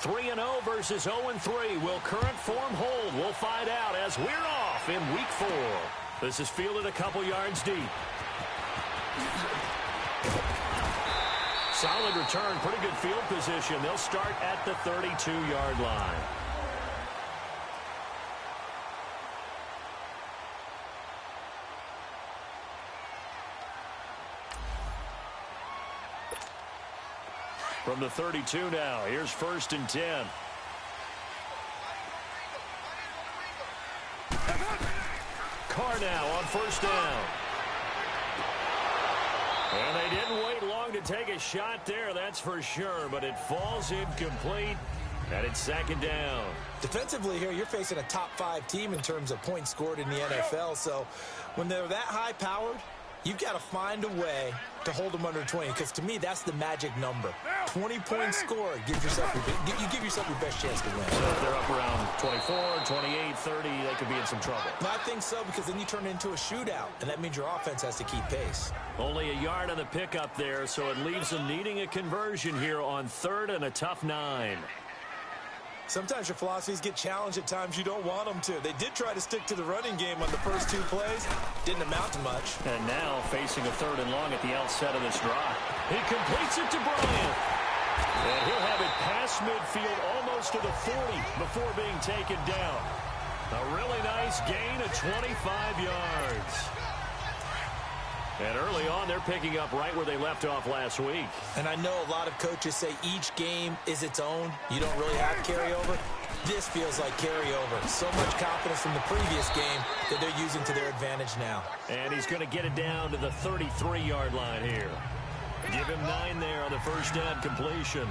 3-0 versus 0-3. Will current form hold? We'll find out as we're off in Week 4. This is fielded a couple yards deep. Solid return, pretty good field position. They'll start at the 32-yard line. From the 32 now, here's 1st and 10. Carr now on 1st down. And they didn't wait long to take a shot there, that's for sure, but it falls incomplete, and it's 2nd down. Defensively here, you're facing a top 5 team in terms of points scored in the NFL, so when they're that high-powered, you've got to find a way to hold them under 20, because to me, that's the magic number. 20 points scored, you give yourself your best chance to win. So if they're up around 24, 28, 30, they could be in some trouble. I think so, because then you turn it into a shootout, and that means your offense has to keep pace. Only a yard on the pickup there, so it leaves them needing a conversion here on 3rd and a tough 9. Sometimes your philosophies get challenged at times you don't want them to. They did try to stick to the running game on the first 2 plays. Didn't amount to much. And now facing a 3rd and long at the outset of this drive. He completes it to Bryant. And he'll have it past midfield almost to the 40 before being taken down. A really nice gain of 25 yards. And early on, they're picking up right where they left off last week. And I know a lot of coaches say each game is its own. You don't really have carryover. This feels like carryover. So much confidence from the previous game that they're using to their advantage now. And he's going to get it down to the 33-yard line here. Give him 9 there on the 1st down completion.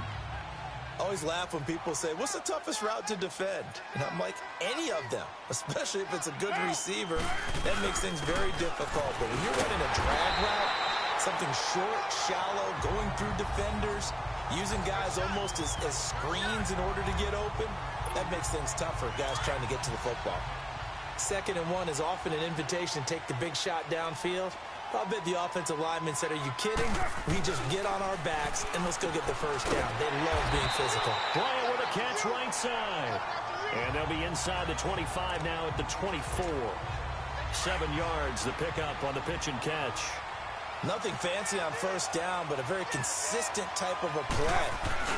I always laugh when people say, what's the toughest route to defend? And I'm like, any of them, especially if it's a good receiver. That makes things very difficult. But when you're running a drag route, something short, shallow, going through defenders, using guys almost as screens in order to get open, that makes things tough for guys trying to get to the football. 2nd and 1 is often an invitation to take the big shot downfield. I bet the offensive lineman said, are you kidding? We just get on our backs and let's go get the 1st down. They love being physical. Bryant with a catch right side. And they'll be inside the 25 now at the 24. 7 yards, the pickup on the pitch and catch. Nothing fancy on 1st down, but a very consistent type of a play.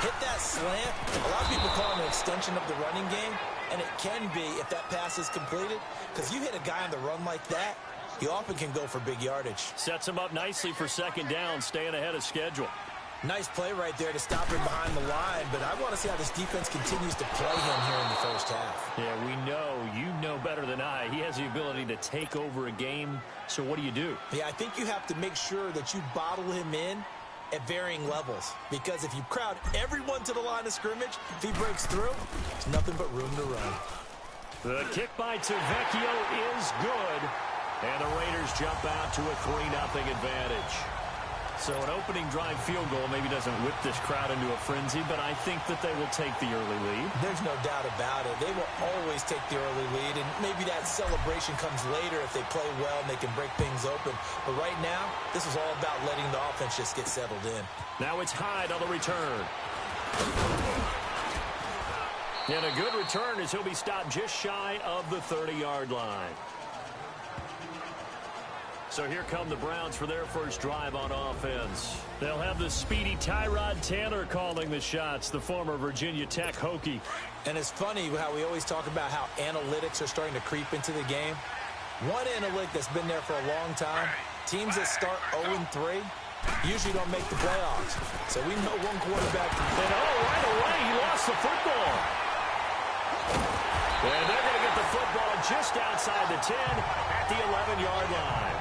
Hit that slant. A lot of people call it an extension of the running game, and it can be if that pass is completed, because you hit a guy on the run like that, you often can go for big yardage. Sets him up nicely for 2nd down, staying ahead of schedule. Nice play right there to stop him behind the line, but I want to see how this defense continues to play him here in the 1st half. Yeah, we know. You know better than I. He has the ability to take over a game, so what do? Yeah, I think you have to make sure that you bottle him in at varying levels, because if you crowd everyone to the line of scrimmage, if he breaks through, there's nothing but room to run. The kick by Tavecchio is good. And the Raiders jump out to a 3-0 advantage. So an opening drive field goal maybe doesn't whip this crowd into a frenzy, but I think that they will take the early lead. There's no doubt about it. They will always take the early lead, and maybe that celebration comes later if they play well and they can break things open. But right now, this is all about letting the offense just get settled in. Now it's Hyde on the return. And a good return as he'll be stopped just shy of the 30-yard line. So here come the Browns for their first drive on offense. They'll have the speedy Tyrod Taylor calling the shots, the former Virginia Tech Hokie. And it's funny how we always talk about how analytics are starting to creep into the game. One analytic that's been there for a long time, teams that start 0-3 usually don't make the playoffs. So we know one quarterback. And right away, he lost the football. And they're going to get the football just outside the 10 at the 11-yard line.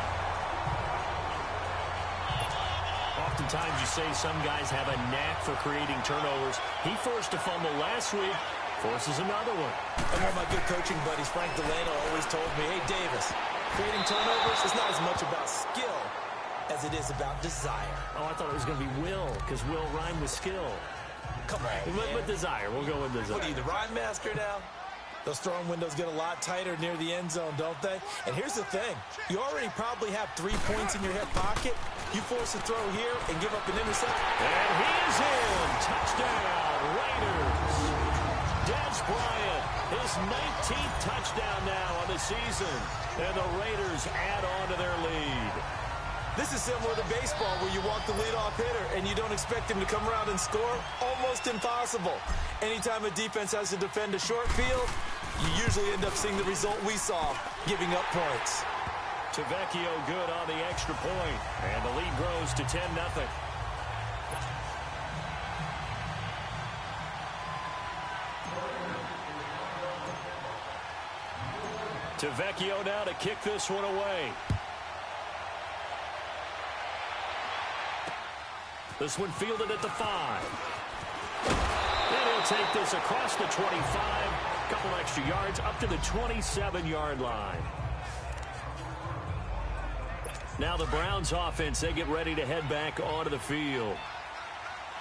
Oftentimes you say some guys have a knack for creating turnovers. He forced a fumble last week, forces another one. And one of my good coaching buddies, Frank Delano, always told me, hey, Davis, creating turnovers is not as much about skill as it is about desire. Oh, I thought it was going to be will, because will rhyme with skill. Come on, man. With desire. We'll go with desire. What are you, the rhyme master now? Those throwing windows get a lot tighter near the end zone, don't they? And here's the thing. You already probably have 3 points in your hip pocket. You force a throw here and give up an interception. And he is in. Touchdown, Raiders. is Bryant. His 19th touchdown now on the season. And the Raiders add on to their lead. This is similar to baseball where you walk the leadoff hitter and you don't expect him to come around and score. Almost impossible. Anytime a defense has to defend a short field, you usually end up seeing the result we saw, giving up points. Tavecchio good on the extra point, and the lead grows to 10-0. Tavecchio now to kick this one away. This one fielded at the 5. And he'll take this across the 25. A couple extra yards up to the 27-yard line. Now the Browns offense, they get ready to head back onto the field.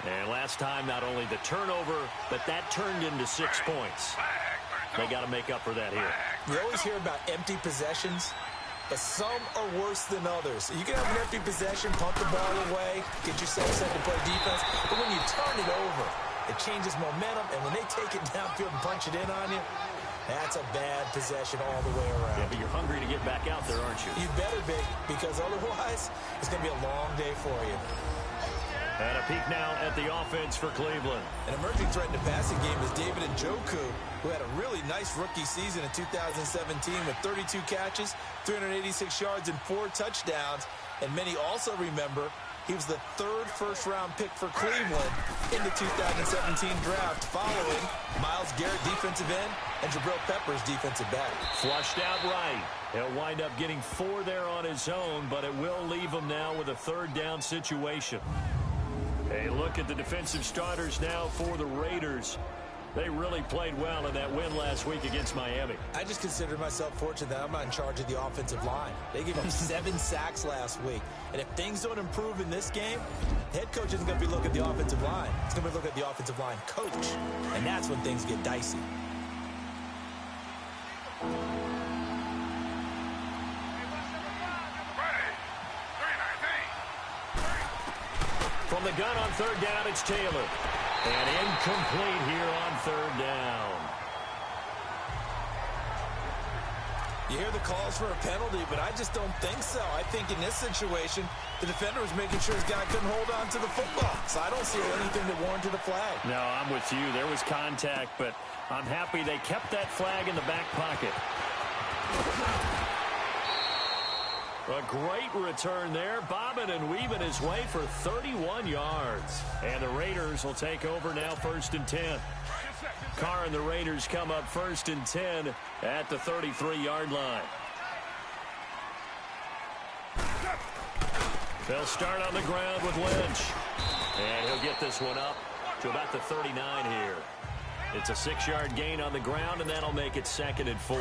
And last time, not only the turnover, but that turned into 6 points. They got to make up for that here. We always hear about empty possessions, but some are worse than others. You can have an empty possession, punt the ball away, get yourself set to play defense, but when you turn it over, it changes momentum, and when they take it downfield and punch it in on you, that's a bad possession all the way around. Yeah, but you're hungry to get back out there, aren't you? You better be, because otherwise, it's going to be a long day for you. And a peek now at the offense for Cleveland. An emerging threat in the passing game is David Njoku, who had a really nice rookie season in 2017 with 32 catches, 386 yards, and 4 touchdowns. And many also remember he was the 3rd first-round pick for Cleveland in the 2017 draft, following Myles Garrett, defensive end, and Jabril Peppers, defensive back. Flushed out right. He'll wind up getting 4 there on his own, but it will leave him now with a 3rd down situation. A look at the defensive starters now for the Raiders. They really played well in that win last week against Miami. I just consider myself fortunate that I'm not in charge of the offensive line. They gave up 7 sacks last week. And if things don't improve in this game, the head coach isn't going to be looking at the offensive line. He's going to be looking at the offensive line coach. And that's when things get dicey. From the gun on 3rd down, it's Taylor. And incomplete here on 3rd down. You hear the calls for a penalty, but I just don't think so. I think in this situation, the defender was making sure his guy couldn't hold on to the football. So I don't see anything that warranted a flag. No, I'm with you. There was contact, but I'm happy they kept that flag in the back pocket. A great return there, bobbing and weaving his way for 31 yards. And the Raiders will take over now 1st and 10. Carr and the Raiders come up 1st and 10 at the 33-yard line. They'll start on the ground with Lynch. And he'll get this one up to about the 39 here. It's a 6-yard gain on the ground, and that'll make it 2nd and 4.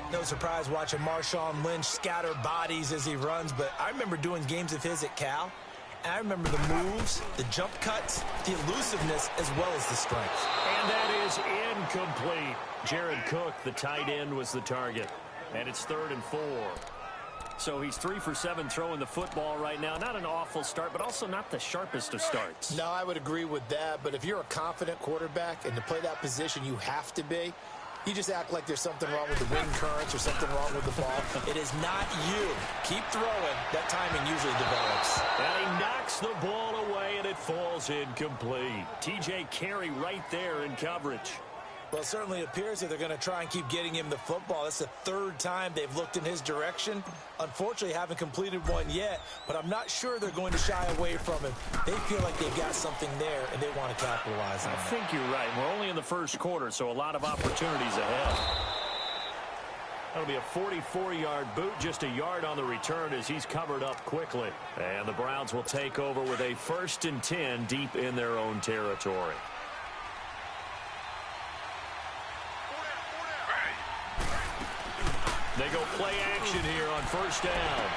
No surprise watching Marshawn Lynch scatter bodies as he runs, but I remember doing games of his at Cal, and I remember the moves, the jump cuts, the elusiveness, as well as the strength. And that is incomplete. Jared Cook, the tight end, was the target. And it's 3rd and 4. So he's 3 for 7 throwing the football right now. Not an awful start, but also not the sharpest of starts. No, I would agree with that, but if you're a confident quarterback and to play that position, you have to be. You just act like there's something wrong with the wind currents or something wrong with the ball. It is not you. Keep throwing. That timing usually develops. And he knocks the ball away, and it falls incomplete. T.J. Carey right there in coverage. Well, it certainly appears that they're going to try and keep getting him the football. That's the 3rd time they've looked in his direction. Unfortunately, haven't completed one yet, but I'm not sure they're going to shy away from him. They feel like they've got something there, and they want to capitalize on it. I think you're right. We're only in the 1st quarter, so a lot of opportunities ahead. That'll be a 44-yard boot, just a yard on the return as he's covered up quickly. And the Browns will take over with a 1st and 10 deep in their own territory. They go play action here on 1st down.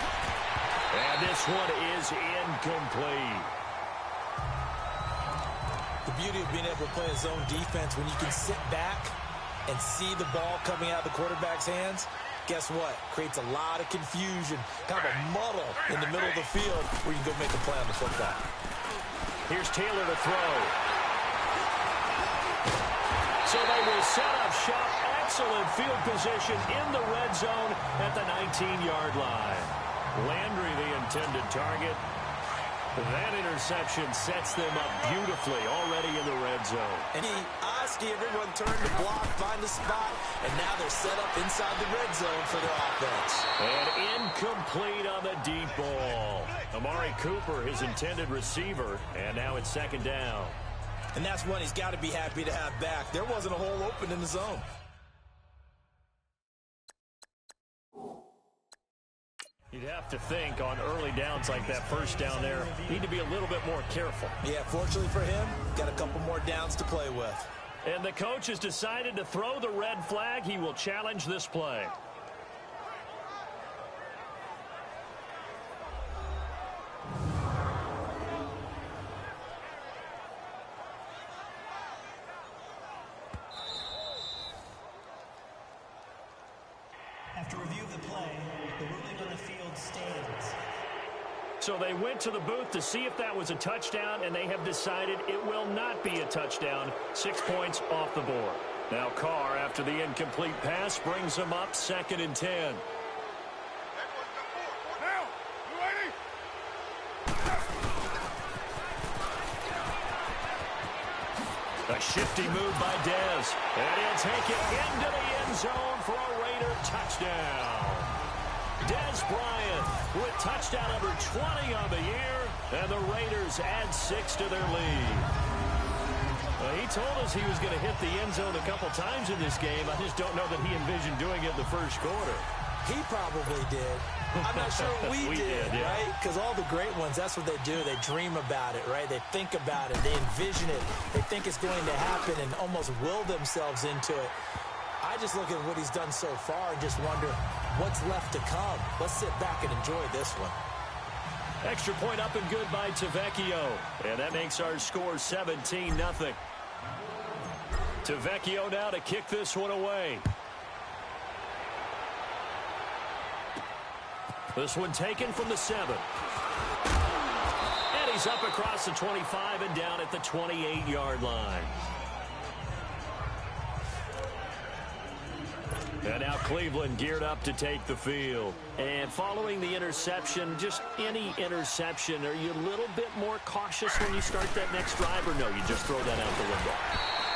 And this one is incomplete. The beauty of being able to play a zone defense when you can sit back and see the ball coming out of the quarterback's hands, guess what? Creates a lot of confusion, kind of a muddle in the middle of the field where you can go make a play on the football. Here's Taylor to throw. So they will set up shop. Excellent field position in the red zone at the 19-yard line. Landry, the intended target. That interception sets them up beautifully already in the red zone. And Oski, everyone turned to block, find a spot, and now they're set up inside the red zone for their offense. And incomplete on the deep ball. Amari Cooper, his intended receiver, and now it's second down. And that's one he's got to be happy to have back. There wasn't a hole open in the zone. You'd have to think on early downs like that first down there, need to be a little bit more careful. Yeah, fortunately for him, got a couple more downs to play with. And the coach has decided to throw the red flag. He will challenge this play. After review of the play, the ruling on the field stands. So they went to the booth to see if that was a touchdown, and they have decided it will not be a touchdown. 6 points off the board. Now Carr, after the incomplete pass, brings them up 2nd and 10. A shifty move by Dez. And he'll take it into the end zone for a Raider touchdown. Dez Bryant with touchdown number 20 on the year. And the Raiders add 6 to their lead. He told us he was going to hit the end zone a couple times in this game. I just don't know that he envisioned doing it in the first quarter. He probably did. I'm not sure we did, yeah. right? Because all the great ones, that's what they do. They dream about it, right? They think about it. They envision it. They think it's going to happen and almost will themselves into it. I just look at what he's done so far and just wonder what's left to come. Let's sit back and enjoy this one. Extra point up and good by Tavecchio. And that makes our score 17-0. Tavecchio now to kick this one away. This one taken from the 7. And he's up across the 25 and down at the 28-yard line. And now Cleveland geared up to take the field. And following the interception, just any interception, are you a little bit more cautious when you start that next drive, or no, you just throw that out the window?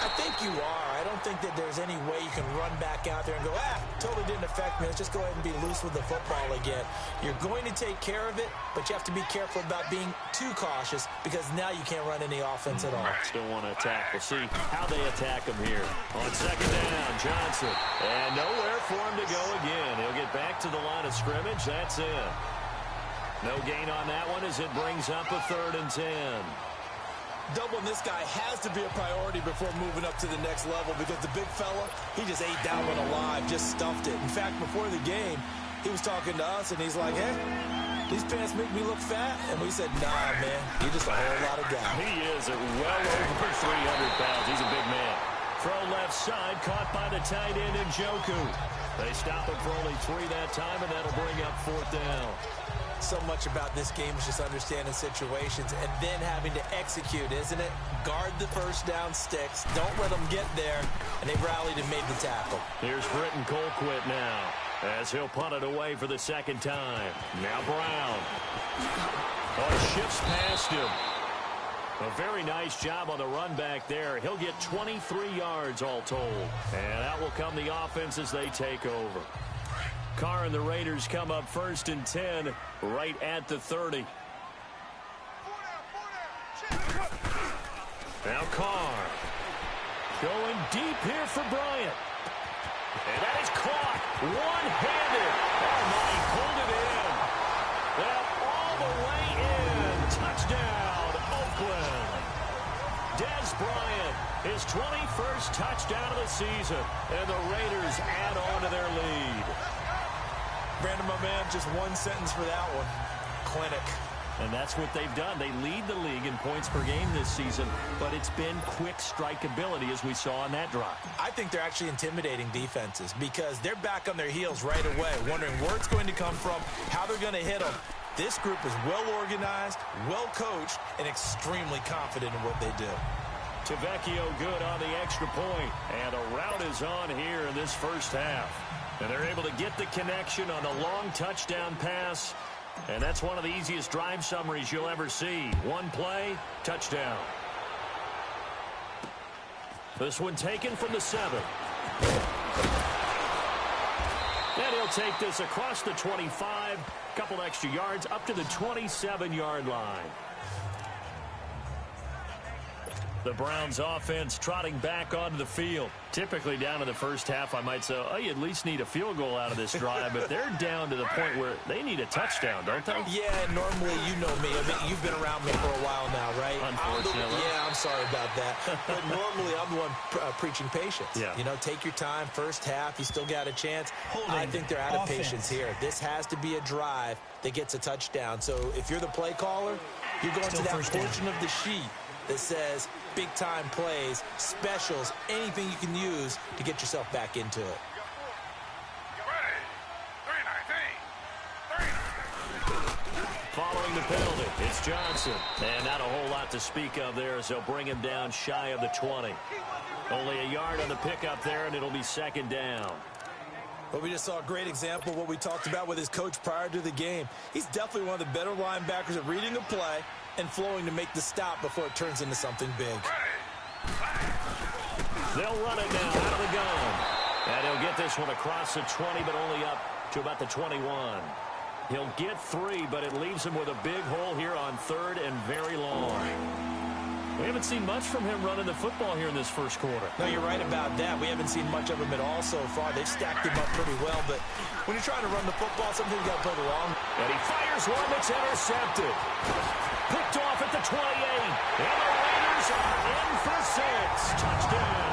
I think you are. I don't think that there's any way you can run back out there and go, totally didn't affect me. Let's just go ahead and be loose with the football again. You're going to take care of it, but you have to be careful about being too cautious because now you can't run any offense at all. Still want to attack. We'll see how they attack him here. On second down, Johnson. And nowhere for him to go again. He'll get back to the line of scrimmage. That's it. No gain on that one as it brings up a 3rd and 10. Doubling this guy has to be a priority before moving up to the next level because the big fella, he just ate that one alive, just stuffed it. In fact, before the game, he was talking to us, and he's like, hey, these pants make me look fat. And we said, nah, man, you're just a whole lot of guy. He is at well over 300 pounds. He's a big man. Throw left side, caught by the tight end, Njoku. They stop him for only 3 that time, and that'll bring up 4th down. So much about this game is just understanding situations and then having to execute, isn't it? Guard the first down sticks. Don't let them get there. And they rallied and made the tackle. Here's Britton Colquitt now as he'll punt it away for the 2nd time. Now Brown. Oh, shifts past him. A very nice job on the run back there. He'll get 23 yards all told. And out will come the offense as they take over. Carr and the Raiders come up 1st and 10 right at the 30. Now Carr going deep here for Bryant. And that is caught one-handed. Oh, my, he pulled it in. That all the way in. Touchdown, Oakland. Dez Bryant, his 21st touchdown of the season. And the Raiders add on to their lead. Brandon, my man, just one sentence for that one. Clinic. And that's what they've done. They lead the league in points per game this season, but it's been quick strikeability as we saw on that drive. I think they're actually intimidating defenses because they're back on their heels right away, wondering where it's going to come from, how they're going to hit them. This group is well organized, well coached, and extremely confident in what they do. Tavecchio good on the extra point. And a rout is on here in this first half. And they're able to get the connection on the long touchdown pass. And that's one of the easiest drive summaries you'll ever see. One play, touchdown. This one taken from the 7. And he'll take this across the 25. Couple extra yards up to the 27-yard line. The Browns offense trotting back onto the field. Typically down in the first half, I might say, oh, you at least need a field goal out of this drive. But they're down to the point where they need a touchdown, don't they? Yeah, normally you know me. I mean, you've been around me for a while now, right? Unfortunately. Yeah, I'm sorry about that. But normally I'm the one preaching patience. Yeah. You know, take your time. First half, you still got a chance. I think they're out of patience here. This has to be a drive that gets a touchdown. So if you're the play caller, you're going to that portion of the sheet that says big-time plays, specials, anything you can use to get yourself back into it. Following the penalty, it's Johnson. And not a whole lot to speak of there as they'll bring him down shy of the 20. Only a yard on the pickup there, and it'll be second down. Well, we just saw a great example of what we talked about with his coach prior to the game. He's definitely one of the better linebackers at reading a play and flowing to make the stop before it turns into something big. They'll run it now out of the gun. And he'll get this one across the 20, but only up to about the 21. He'll get 3, but it leaves him with a big hole here on 3rd and very long. We haven't seen much from him running the football here in this first quarter. No, you're right about that. We haven't seen much of him at all so far. They've stacked him up pretty well, but when you're trying to run the football, sometimes you got to play the long. And he fires one that's intercepted. Picked off at the 28. And the Raiders are in for 6. Touchdown.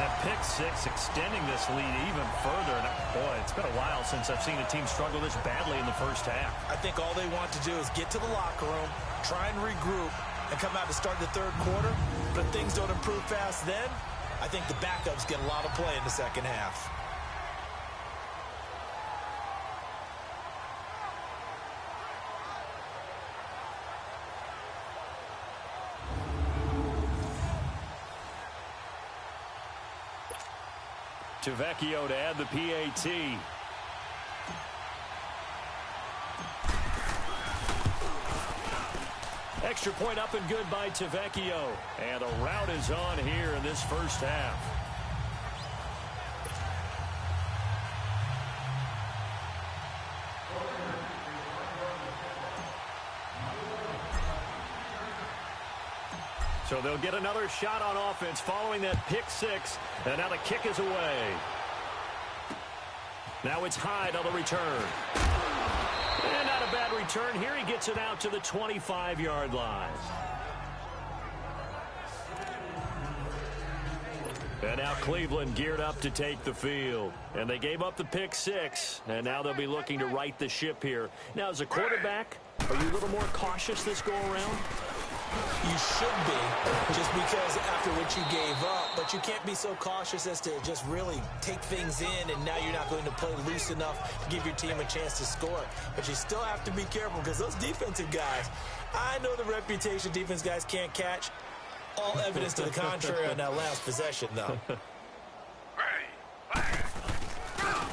That pick 6 extending this lead even further. And boy, it's been a while since I've seen a team struggle this badly in the first half. I think all they want to do is get to the locker room, try and regroup, and come out to start the third quarter. But if things don't improve fast then, I think the backups get a lot of play in the second half. Tavecchio to add the PAT. Extra point up and good by Tavecchio. And a rout is on here in this first half. So they'll get another shot on offense following that pick 6. And now the kick is away. Now it's Hyde on the return. And not a bad return. Here he gets it out to the 25-yard line. And now Cleveland geared up to take the field. And they gave up the pick 6. And now they'll be looking to right the ship here. Now, as a quarterback, are you a little more cautious this go-around? You should be, just because after what you gave up, but you can't be so cautious as to just really take things in, and now you're not going to play loose enough to give your team a chance to score. But you still have to be careful, because those defensive guys, I know the reputation defense guys can't catch. All evidence to the contrary on that last possession, though.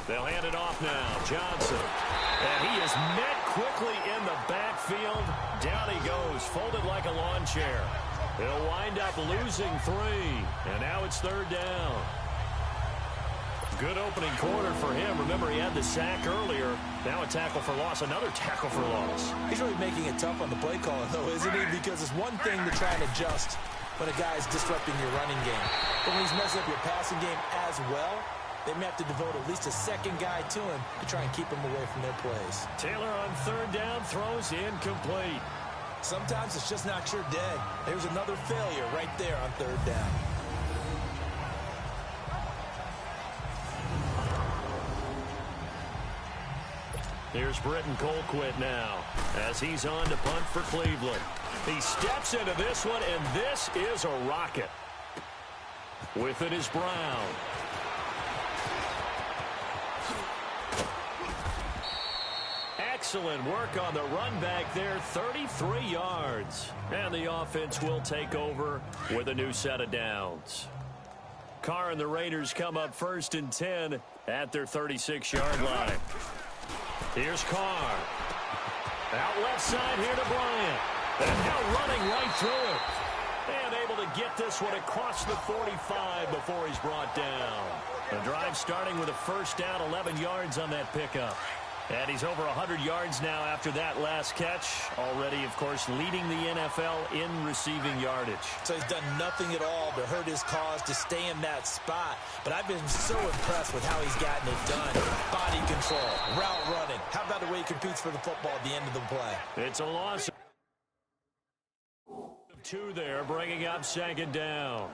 They'll hand it off now. Johnson. And he is met quickly in the backfield. Down he goes, folded like a lawn chair. He'll wind up losing 3. And now it's 3rd down. Good opening quarter for him. Remember, he had the sack earlier. Now a tackle for loss, another tackle for loss. He's really making it tough on the play caller, though, isn't he? Because it's one thing to try and adjust when a guy's disrupting your running game. But when he's messing up your passing game as well, they may have to devote at least a second guy to him to try and keep him away from their plays. Taylor on 3rd down, throws incomplete. Sometimes it's just not your day. There's another failure right there on 3rd down. Here's Britton Colquitt now as he's on to punt for Cleveland. He steps into this one, and this is a rocket. With it is Brown. Excellent work on the run back there, 33 yards. And the offense will take over with a new set of downs. Carr and the Raiders come up 1st and 10 at their 36-yard line. Here's Carr. Out left side here to Bryant. And now running right through it. And able to get this one across the 45 before he's brought down. The drive starting with a first down, 11 yards on that pickup. And he's over 100 yards now after that last catch. Already, of course, leading the NFL in receiving yardage. So he's done nothing at all to hurt his cause to stay in that spot. But I've been so impressed with how he's gotten it done. Body control, route running. How about the way he competes for the football at the end of the play? It's a loss of 2 there, bringing up 2nd down.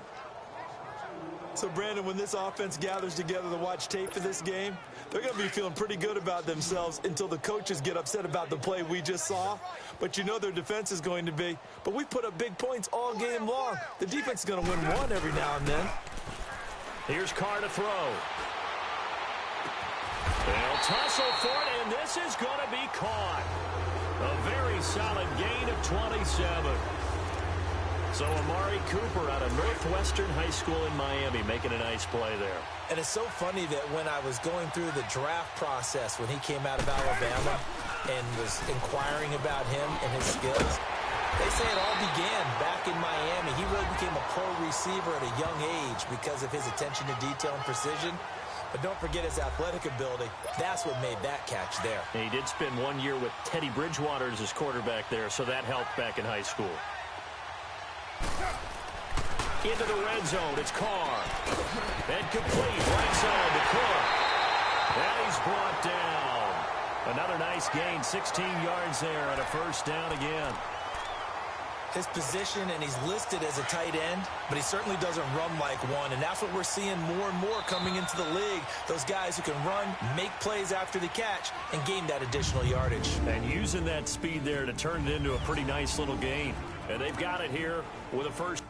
So, Brandon, when this offense gathers together to watch tape for this game, they're going to be feeling pretty good about themselves until the coaches get upset about the play we just saw. But you know their defense is going to be. But we put up big points all game long. The defense is going to win one every now and then. Here's Carr to throw. They'll tussle for it, and this is going to be caught. A very solid gain of 27. So Amari Cooper out of Northwestern High School in Miami making a nice play there. And it's so funny that when I was going through the draft process when he came out of Alabama and was inquiring about him and his skills, they say it all began back in Miami. He really became a pro receiver at a young age because of his attention to detail and precision. But don't forget his athletic ability. That's what made that catch there. And he did spend 1 year with Teddy Bridgewater as his quarterback there, so that helped back in high school. Into the red zone, it's Carr. And complete, right side to Cook. And he's brought down. Another nice gain, 16 yards there on a first down again. His position, and he's listed as a tight end, but he certainly doesn't run like one, and that's what we're seeing more and more coming into the league. Those guys who can run, make plays after the catch, and gain that additional yardage. And using that speed there to turn it into a pretty nice little gain. And they've got it here with a first.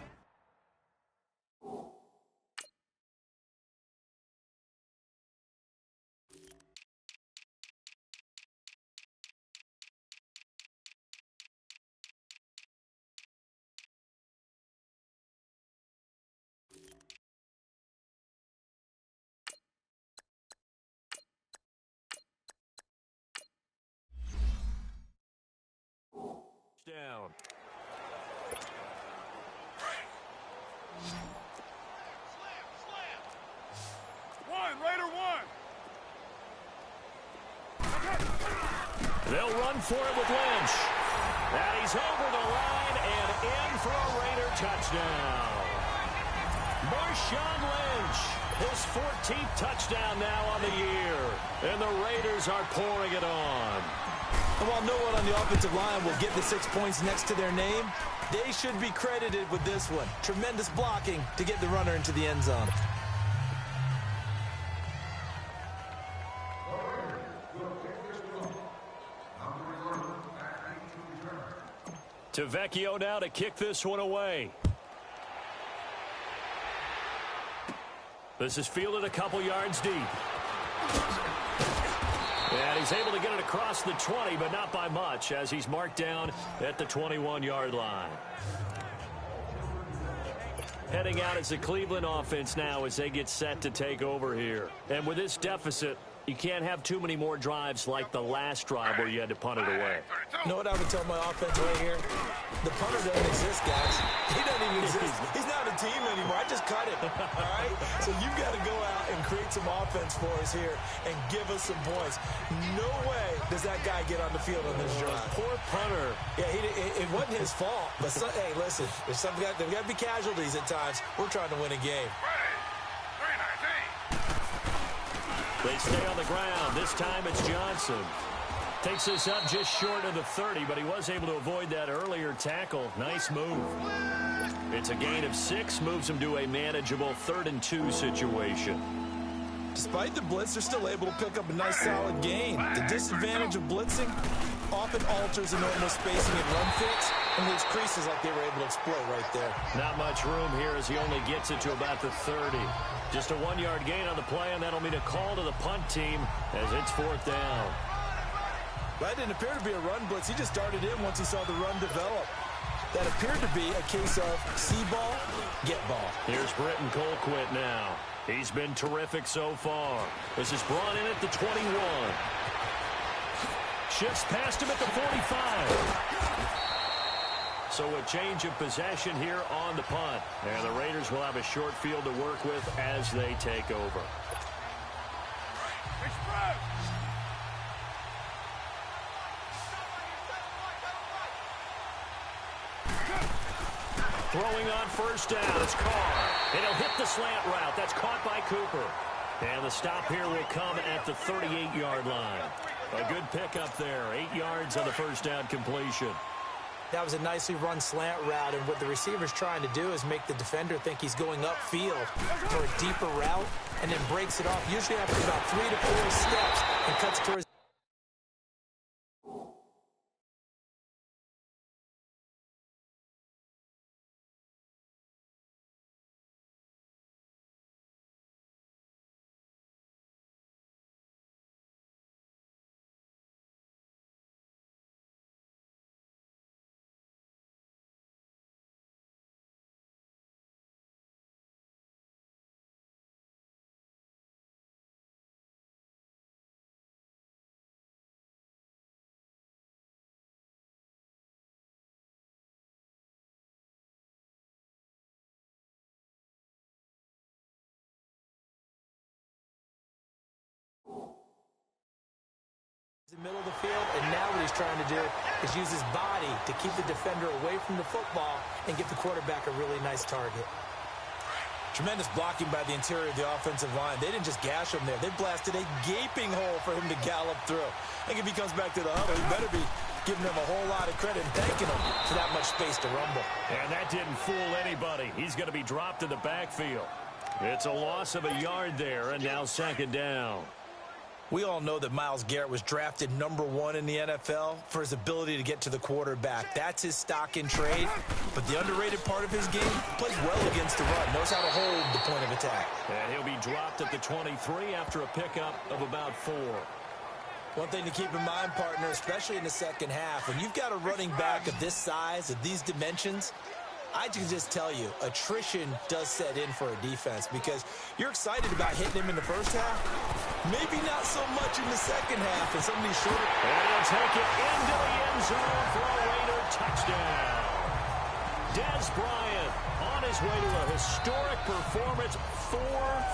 Down. Raider one. They'll run for it with Lynch. And he's over the line and in for a Raider touchdown. Marshawn Lynch, his 14th touchdown now on the year. And the Raiders are pouring it on. And while no one on the offensive line will get the 6 points next to their name, they should be credited with this one. Tremendous blocking to get the runner into the end zone. Tavecchio now to kick this one away. This is fielded a couple yards deep. And he's able to get it across the 20, but not by much, as he's marked down at the 21-yard line. Heading out as the Cleveland offense now as they get set to take over here. And with this deficit, you can't have too many more drives like the last drive where you had to punt it away. You know what I would tell my offense right here? The punter doesn't exist, guys. He doesn't even exist. He's not a team anymore. I just cut him, all right? So you've got to go out and create some offense for us here and give us some points. No way does that guy get on the field on this drive. Poor punter. Yeah, it wasn't his fault. But, hey, listen, there's got to be casualties at times. We're trying to win a game. They stay on the ground. This time it's Johnson. Takes this up just short of the 30, but he was able to avoid that earlier tackle. Nice move. It's a gain of 6, moves him to a manageable 3rd and 2 situation. Despite the blitz, they're still able to pick up a nice solid gain. The disadvantage of blitzing often alters the normal spacing and run fits and leaves creases like they were able to exploit right there. Not much room here as he only gets it to about the 30. Just a 1-yard gain on the play, and that'll mean a call to the punt team as it's 4th down. That didn't appear to be a run blitz. He just started in once he saw the run develop. That appeared to be a case of see ball, get ball. Here's Britton Colquitt now. He's been terrific so far. This is brought in at the 21. Shifts past him at the 45. So a change of possession here on the punt. And the Raiders will have a short field to work with as they take over. Throwing on first down, it's Carr. And he'll hit the slant route. That's caught by Cooper. And the stop here will come at the 38-yard line. A good pickup there. 8 yards on the first down completion. That was a nicely run slant route, and what the receiver's trying to do is make the defender think he's going upfield for a deeper route, and then breaks it off, usually after about 3 to 4 steps, and cuts towards. The middle of the field, and now what he's trying to do is use his body to keep the defender away from the football and give the quarterback a really nice target. Tremendous blocking by the interior of the offensive line. They didn't just gash him there. They blasted a gaping hole for him to gallop through. I think if he comes back to the huddle, he better be giving him a whole lot of credit and thanking him for that much space to rumble. And that didn't fool anybody. He's going to be dropped in the backfield. It's a loss of a yard there, and now second down. We all know that Myles Garrett was drafted #1 in the NFL for his ability to get to the quarterback. That's his stock in trade. But the underrated part of his game, plays well against the run, knows how to hold the point of attack. And he'll be dropped at the 23 after a pickup of about 4. One thing to keep in mind, partner, especially in the second half, when you've got a running back of this size, of these dimensions, I can just tell you, attrition does set in for a defense because you're excited about hitting him in the first half. Maybe not so much in the second half, and some of these shorter. And he'll take it into the end zone for a Raider touchdown. Dez Bryant on his way to a historic performance, 4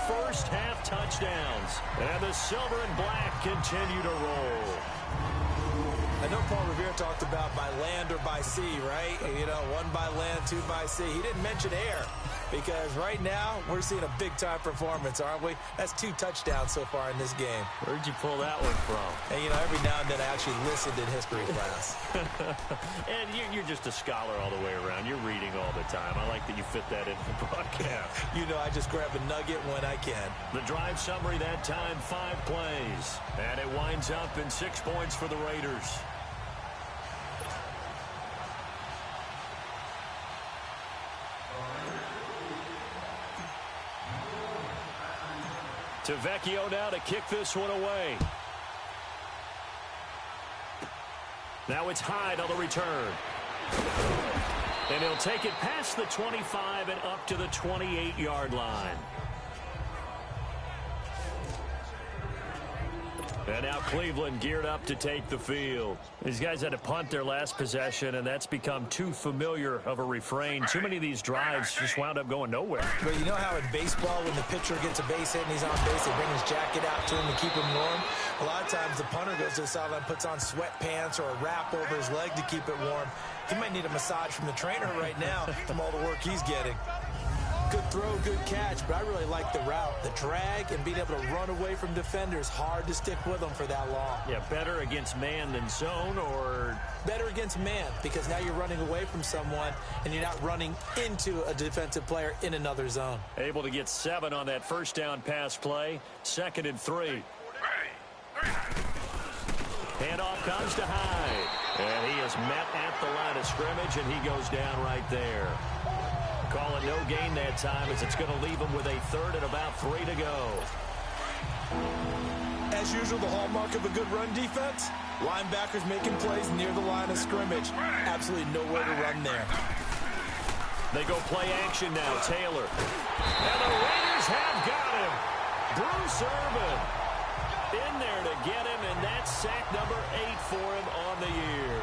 first-half touchdowns. And the silver and black continue to roll. I know Paul Revere talked about by land or by sea, right? You know, 1 by land, 2 by sea. He didn't mention air because right now we're seeing a big-time performance, aren't we? That's 2 touchdowns so far in this game. Where'd you pull that one from? And, you know, every now and then I actually listened in history class. And you're just a scholar all the way around. You're reading all the time. I like that you fit that into the broadcast. You know, I just grab a nugget when I can. The drive summary that time, 5 plays. And it winds up in 6 points for the Raiders. Vecchio now to kick this one away. Now it's Hyde on the return. And he'll take it past the 25 and up to the 28-yard line. And now Cleveland geared up to take the field. These guys had to punt their last possession, and that's become too familiar of a refrain. Too many of these drives just wound up going nowhere. But you know how in baseball, when the pitcher gets a base hit and he's on base, they bring his jacket out to him to keep him warm? A lot of times the punter goes to the sideline, puts on sweatpants or a wrap over his leg to keep it warm. He might need a massage from the trainer right now from all the work he's getting. Good throw, good catch, but I really like the route. The drag and being able to run away from defenders, hard to stick with them for that long. Yeah, better against man than zone, or? Better against man, because now you're running away from someone and you're not running into a defensive player in another zone. Able to get 7 on that first down pass play. 2nd and 3. Handoff comes to Hyde. And he is met at the line of scrimmage, and he goes down right there. Call it no gain that time as it's going to leave him with a 3rd and about 3 to go. As usual, the hallmark of a good run defense, linebackers making plays near the line of scrimmage. Absolutely nowhere to run there. They go play action now, Taylor. And the Raiders have got him. Bruce Irvin in there to get him, and that's sack number 8 for him on the year.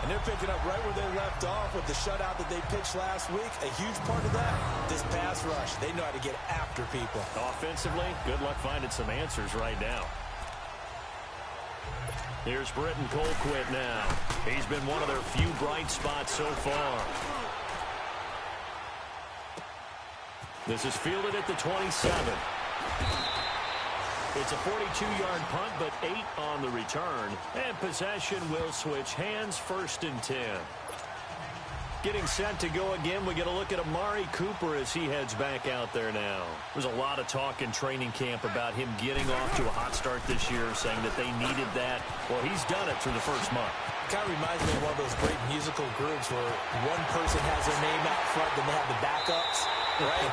And they're picking up right where they left off with the shutout that they pitched last week. A huge part of that, this pass rush. They know how to get after people. Offensively, good luck finding some answers right now. Here's Britton Colquitt now. He's been one of their few bright spots so far. This is fielded at the 27. It's a 42-yard punt, but 8 on the return. And possession will switch hands, 1st and 10. Getting set to go again, we get a look at Amari Cooper as he heads back out there now. There's a lot of talk in training camp about him getting off to a hot start this year, saying that they needed that. Well, he's done it through the first month. Kind of reminds me of one of those great musical groups where one person has their name out front, then they have the backups, right?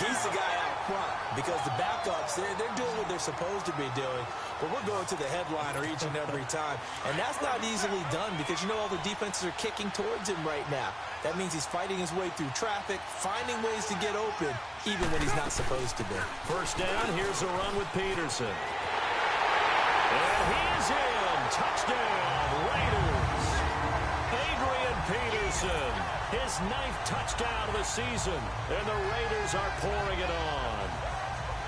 He's the guy out front because the backups, they're doing what they're supposed to be doing, but we're going to the headliner each and every time. And that's not easily done because, you know, all the defenses are kicking towards him right now. That means he's fighting his way through traffic, finding ways to get open, even when he's not supposed to be. First down, here's a run with Peterson. And he is in. Touchdown, Raiders. Adrian Peterson, his 9th touchdown of the season, and the Raiders are pouring it on.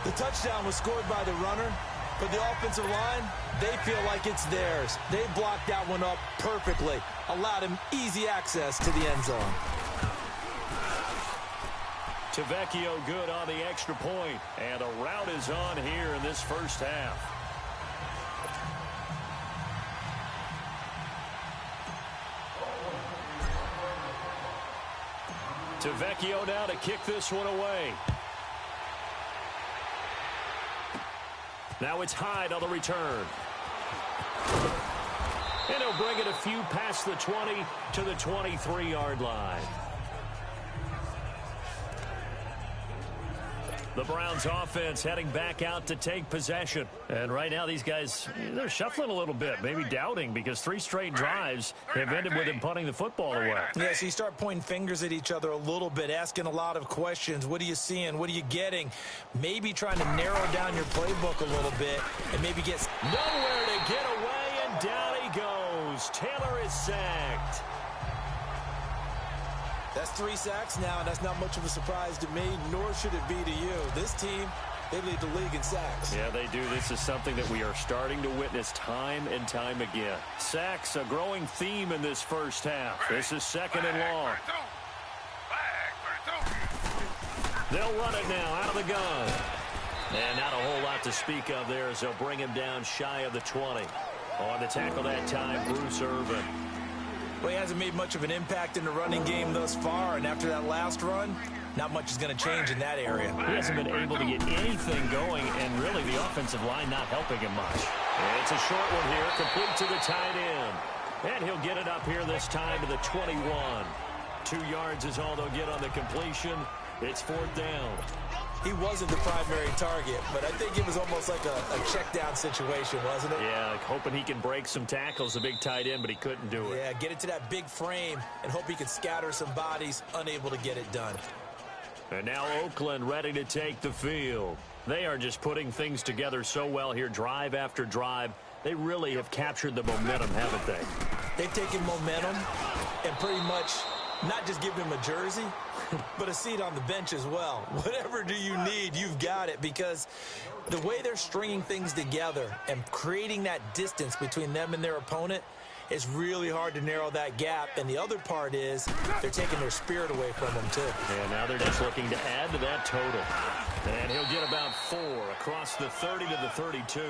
The touchdown was scored by the runner, but the offensive line, they feel like it's theirs. They blocked that one up perfectly, allowed him easy access to the end zone. Tavecchio good on the extra point, and the route is on here in this first half. Tavecchio now to kick this one away. Now it's Hyde on the return. And he'll bring it a few past the 20 to the 23-yard line. The Browns offense heading back out to take possession. And right now these guys, they're shuffling a little bit, maybe doubting, because 3 straight drives have ended with him punting the football away. Yeah, so you start pointing fingers at each other a little bit, asking a lot of questions. What are you seeing? What are you getting? Maybe trying to narrow down your playbook a little bit and maybe get nowhere to get away, and down he goes. Taylor is sacked. That's 3 sacks now, and that's not much of a surprise to me, nor should it be to you. This team, they lead the league in sacks. Yeah, they do. This is something that we are starting to witness time and time again. Sacks, a growing theme in this first half. This is 2nd and long. They'll run it now out of the gun. And not a whole lot to speak of there as they'll bring him down shy of the 20. On the tackle that time, Bruce Irvin. Well, he hasn't made much of an impact in the running game thus far, and after that last run, not much is going to change in that area. He hasn't been able to get anything going, and really the offensive line not helping him much. And it's a short one here, complete to the tight end. And he'll get it up here this time to the 21. 2 yards is all they'll get on the completion. It's 4th down. He wasn't the primary target, but I think it was almost like a check down situation, wasn't it? Yeah, like hoping he can break some tackles, the big tight end, but he couldn't do it. Yeah, get it to that big frame and hope he could scatter some bodies, unable to get it done. And now Oakland ready to take the field. They are just putting things together so well here, drive after drive. They really have captured the momentum, haven't they? They've taken momentum and pretty much not just given him a jersey, but a seat on the bench as well. Whatever do you need, you've got it, because the way they're stringing things together and creating that distance between them and their opponent is really hard to narrow that gap. And the other part is they're taking their spirit away from them, too. And now they're just looking to add to that total. And he'll get about 4 across the 30 to the 32.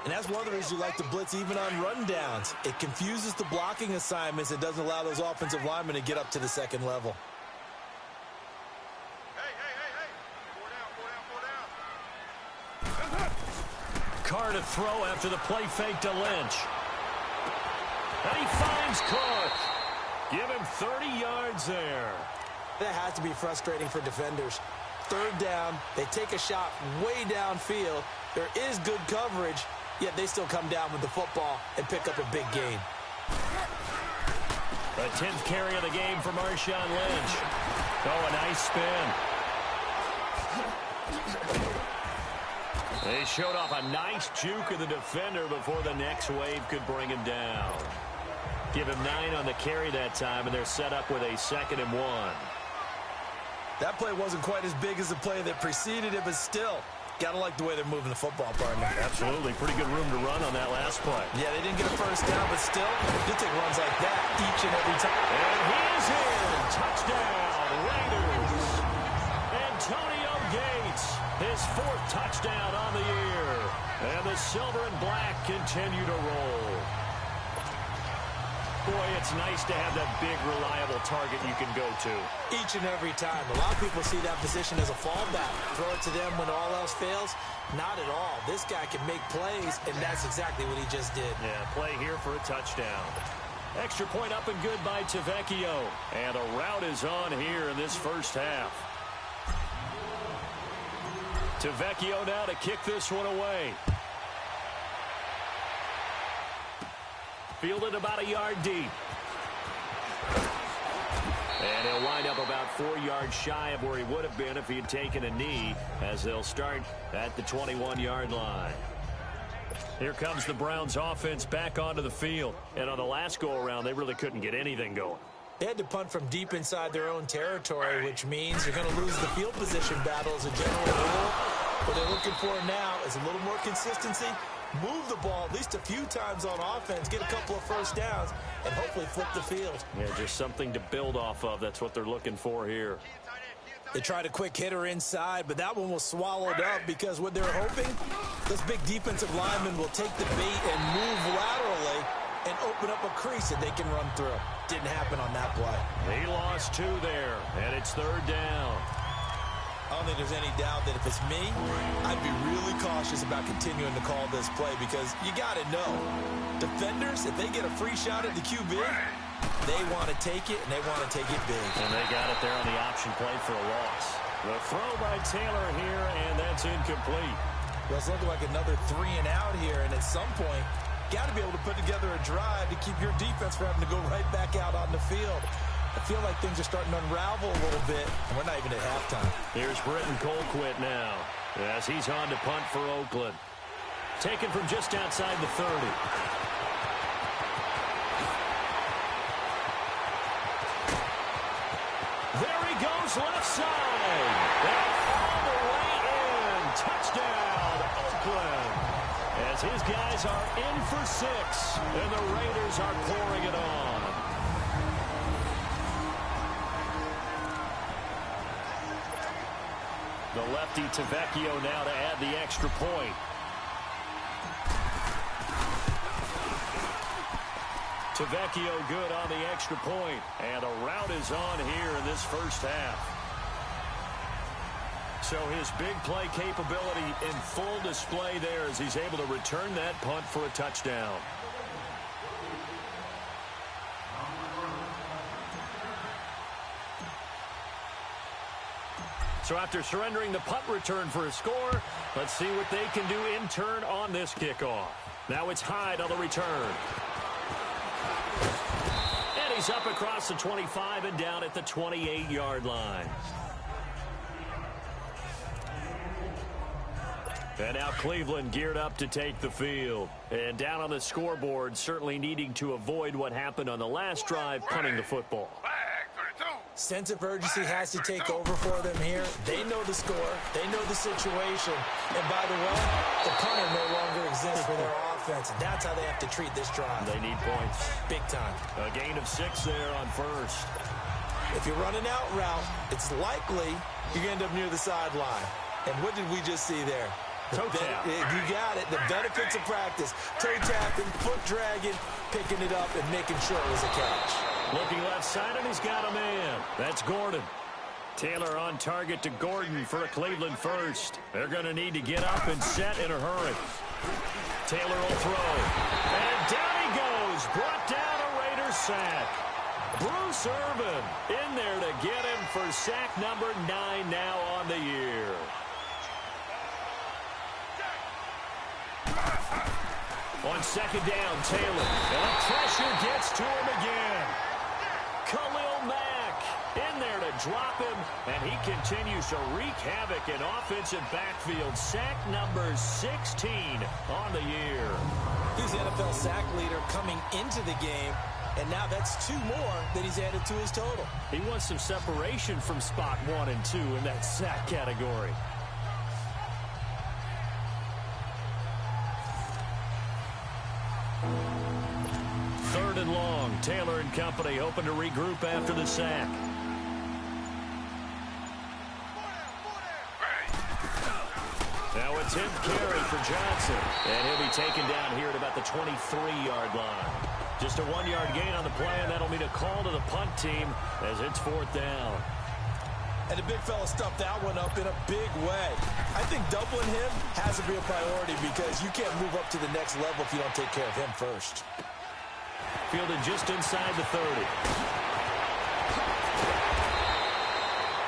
And that's one of the reasons you like to blitz even on rundowns. It confuses the blocking assignments. It doesn't allow those offensive linemen to get up to the second level. Carr to throw after the play fake to Lynch. And he finds Cook. Give him 30 yards there. That has to be frustrating for defenders. 3rd down, they take a shot way downfield, There is good coverage, yet they still come down with the football and pick up a big gain. The 10th carry of the game for Marshawn Lynch. Oh, a nice spin. They showed off a nice juke of the defender before the next wave could bring him down. Give him 9 on the carry that time, and they're set up with a 2nd and 1. That play wasn't quite as big as the play that preceded it, but still, gotta like the way they're moving the football, partner. Absolutely. Pretty good room to run on that last play. Yeah, they didn't get a first down, but still, you take runs like that each and every time. And he is in. Touchdown, Raiders. Antonio Gates, his 4th touchdown on the year. And the silver and black continue to roll. Boy, it's nice to have that big, reliable target you can go to. Each and every time. A lot of people see that position as a fallback. Throw it to them when all else fails. Not at all. This guy can make plays, and that's exactly what he just did. Yeah, play here for a touchdown. Extra point up and good by Tavecchio. And a route is on here in this first half. Tavecchio now to kick this one away. Fielded about a yard deep. And he'll wind up about 4 yards shy of where he would have been if he had taken a knee, as they'll start at the 21-yard line. Here comes the Browns offense back onto the field. And on the last go-around, they really couldn't get anything going. They had to punt from deep inside their own territory, which means you're going to lose the field position battle as a general rule. What they're looking for now is a little more consistency. Move the ball at least a few times on offense, get a couple of first downs, and hopefully flip the field. Yeah, just something to build off of. That's what they're looking for here. They tried a quick hitter inside, but that one was swallowed up because what they're hoping, this big defensive lineman will take the bait and move laterally and open up a crease that they can run through. Didn't happen on that play. He lost 2 there, and it's 3rd down. I don't think there's any doubt that if it's me, I'd be really cautious about continuing to call this play because you got to know, defenders, if they get a free shot at the QB, they want to take it, and they want to take it big. And they got it there on the option play for a loss. The throw by Taylor here, and that's incomplete. Well, it's looking like another 3 and out here, and at some point, got to be able to put together a drive to keep your defense from having to go right back out on the field. I feel like things are starting to unravel a little bit, and we're not even at halftime. Here's Britton Colquitt now, as he's on to punt for Oakland. Taken from just outside the 30. There he goes, left side. And all the way in. Touchdown, Oakland. As his guys are in for 6, and the Raiders are pouring it on. The lefty Tavecchio now to add the extra point. Tavecchio good on the extra point. And a route is on here in this first half. So his big play capability in full display there as he's able to return that punt for a touchdown. So after surrendering the punt return for a score, let's see what they can do in turn on this kickoff. Now it's Hyde on the return. And he's up across the 25 and down at the 28-yard line. And now Cleveland geared up to take the field. And down on the scoreboard, certainly needing to avoid what happened on the last drive, punting the football. Sense of urgency has to take over for them here. They know the score. They know the situation. And by the way, the punter no longer exists for their offense. That's how they have to treat this drive. They need points. Big time. A gain of 6 there on first. If you run an out route, it's likely you're going to end up near the sideline. And what did we just see there? Toe tap. You got it. The benefits of practice. Toe tapping, foot dragging, picking it up, and making sure it was a catch. Looking left side, and he's got a man. That's Gordon. Taylor on target to Gordon for a Cleveland first. They're going to need to get up and set in a hurry. Taylor will throw. And down he goes. Brought down a Raiders sack. Bruce Irvin in there to get him for sack number 9 now on the year. On second down, Taylor. And the pressure gets to him again. Khalil Mack in there to drop him, and he continues to wreak havoc in offensive backfield. Sack number 16 on the year. He's the NFL sack leader coming into the game, and now that's 2 more that he's added to his total. He wants some separation from spot 1 and 2 in that sack category. Third and long. Taylor and company hoping to regroup after the sack. Now attempt carry for Johnson. And he'll be taken down here at about the 23-yard line. Just a 1-yard gain on the play, and that'll mean a call to the punt team as it's 4th down. And the big fella stuffed that one up in a big way. I think doubling him has to be a priority because you can't move up to the next level if you don't take care of him first. Fielded just inside the 30.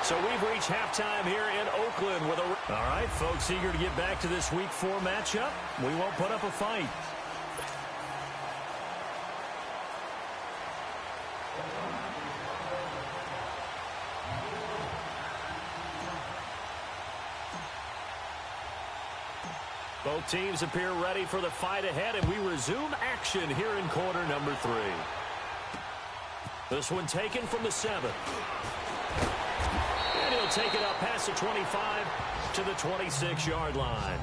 So we've reached halftime here in Oakland with a... All right, folks, eager to get back to this Week 4 matchup. We won't put up a fight. Both teams appear ready for the fight ahead, and we resume action here in quarter number 3. This one taken from the 7. And he'll take it up past the 25 to the 26-yard line.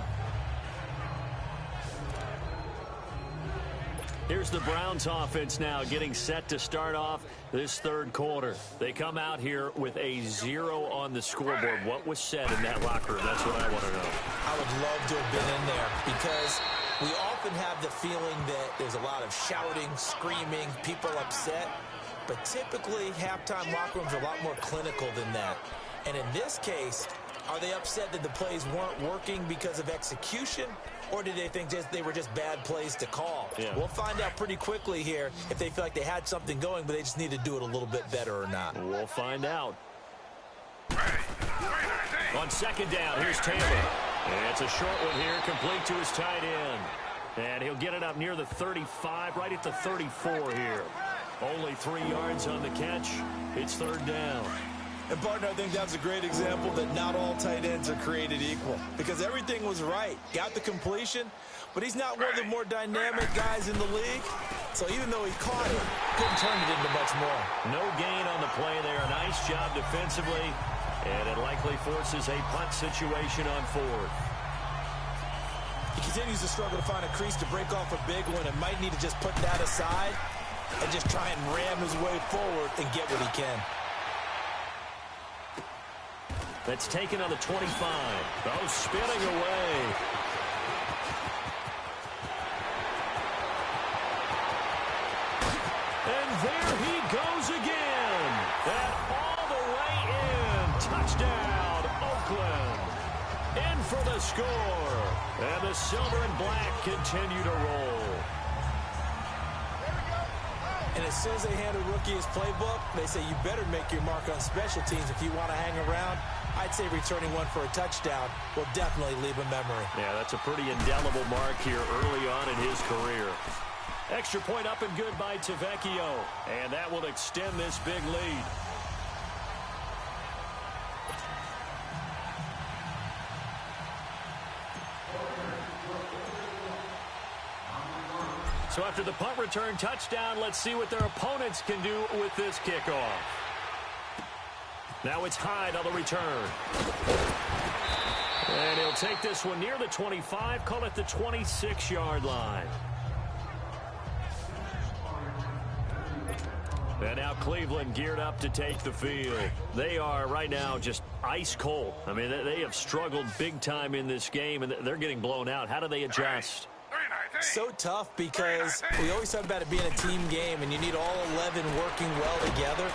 Here's the Browns offense now getting set to start off this third quarter. They come out here with a 0 on the scoreboard. What was said in that locker room? That's what I want to know. I would love to have been in there because we often have the feeling that there's a lot of shouting, screaming, people upset. But typically, halftime locker rooms are a lot more clinical than that. And in this case, are they upset that the plays weren't working because of execution? Or did they think they were just bad plays to call? Yeah. We'll find out pretty quickly here if they feel like they had something going, but they just need to do it a little bit better or not. We'll find out. On second down, here's Taylor. And it's a short one here, complete to his tight end. And he'll get it up near the 35, right at the 34 here. Only 3 yards on the catch. It's third down. And, partner, I think that's a great example that not all tight ends are created equal because everything was right. Got the completion, but he's not one of the more dynamic guys in the league. So even though he caught it, couldn't turn it into much more. No gain on the play there. Nice job defensively, and it likely forces a punt situation on 4th. He continues to struggle to find a crease to break off a big one and might need to just put that aside and just try and ram his way forward and get what he can. That's taken on the 25. Oh, spinning away. And there he goes again. And all the way in. Touchdown, Oakland. In for the score. And the silver and black continue to roll. And as soon as they hand a rookie his playbook, they say you better make your mark on special teams if you want to hang around. I'd say returning one for a touchdown will definitely leave a memory. Yeah, that's a pretty indelible mark here early on in his career. Extra point up and good by Tavecchio. And that will extend this big lead. So after the punt return touchdown, let's see what their opponents can do with this kickoff. Now it's Hyde on the return. And he'll take this one near the 25, call it the 26-yard line. And now Cleveland geared up to take the field. They are right now just ice cold. I mean, they have struggled big time in this game, and they're getting blown out. How do they adjust? So tough because we always talk about it being a team game, and you need all 11 working well together.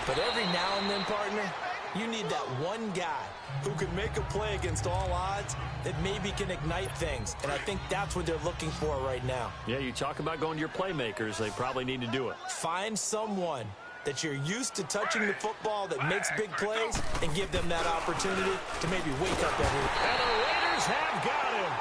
But every now and then, partner, you need that one guy who can make a play against all odds that maybe can ignite things. And I think that's what they're looking for right now. Yeah, you talk about going to your playmakers. They probably need to do it. Find someone that you're used to touching the football that makes big plays and give them that opportunity to maybe wake up every... And the Raiders have got him.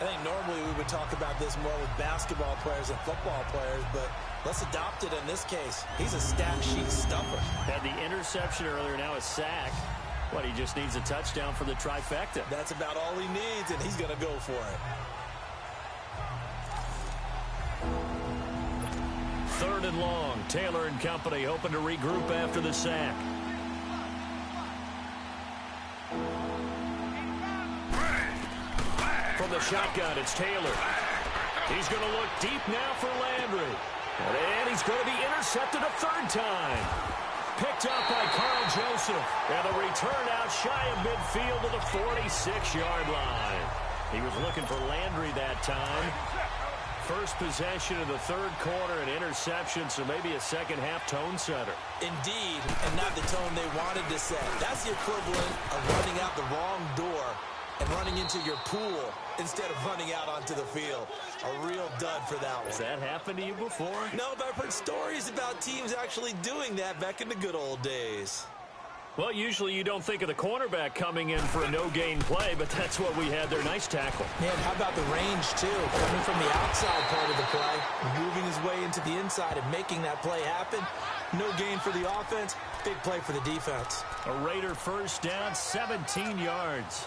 I think normally we would talk about this more with basketball players and football players, but let's adopt it in this case. He's a stat sheet stuffer. Had the interception earlier, now a sack. But he just needs a touchdown for the trifecta. That's about all he needs, and he's going to go for it. 3rd and long. Taylor and company hoping to regroup after the sack. From the shotgun, it's Taylor. He's going to look deep now for Landry. And he's going to be intercepted a 3rd time. Picked up by Carl Joseph. And the return out shy of midfield to the 46-yard line. He was looking for Landry that time. First possession of the 3rd quarter, an interception, so maybe a second-half tone setter. Indeed, and not the tone they wanted to set. That's the equivalent of running out the wrong door and running into your pool instead of running out onto the field. A real dud for that one. Has that happened to you before? No, but I've heard stories about teams actually doing that back in the good old days. Well, usually you don't think of the cornerback coming in for a no-gain play, but that's what we had there. Nice tackle. Man, how about the range, too? Coming from the outside part of the play, moving his way into the inside and making that play happen. No gain for the offense, big play for the defense. A Raider first down, 17 yards.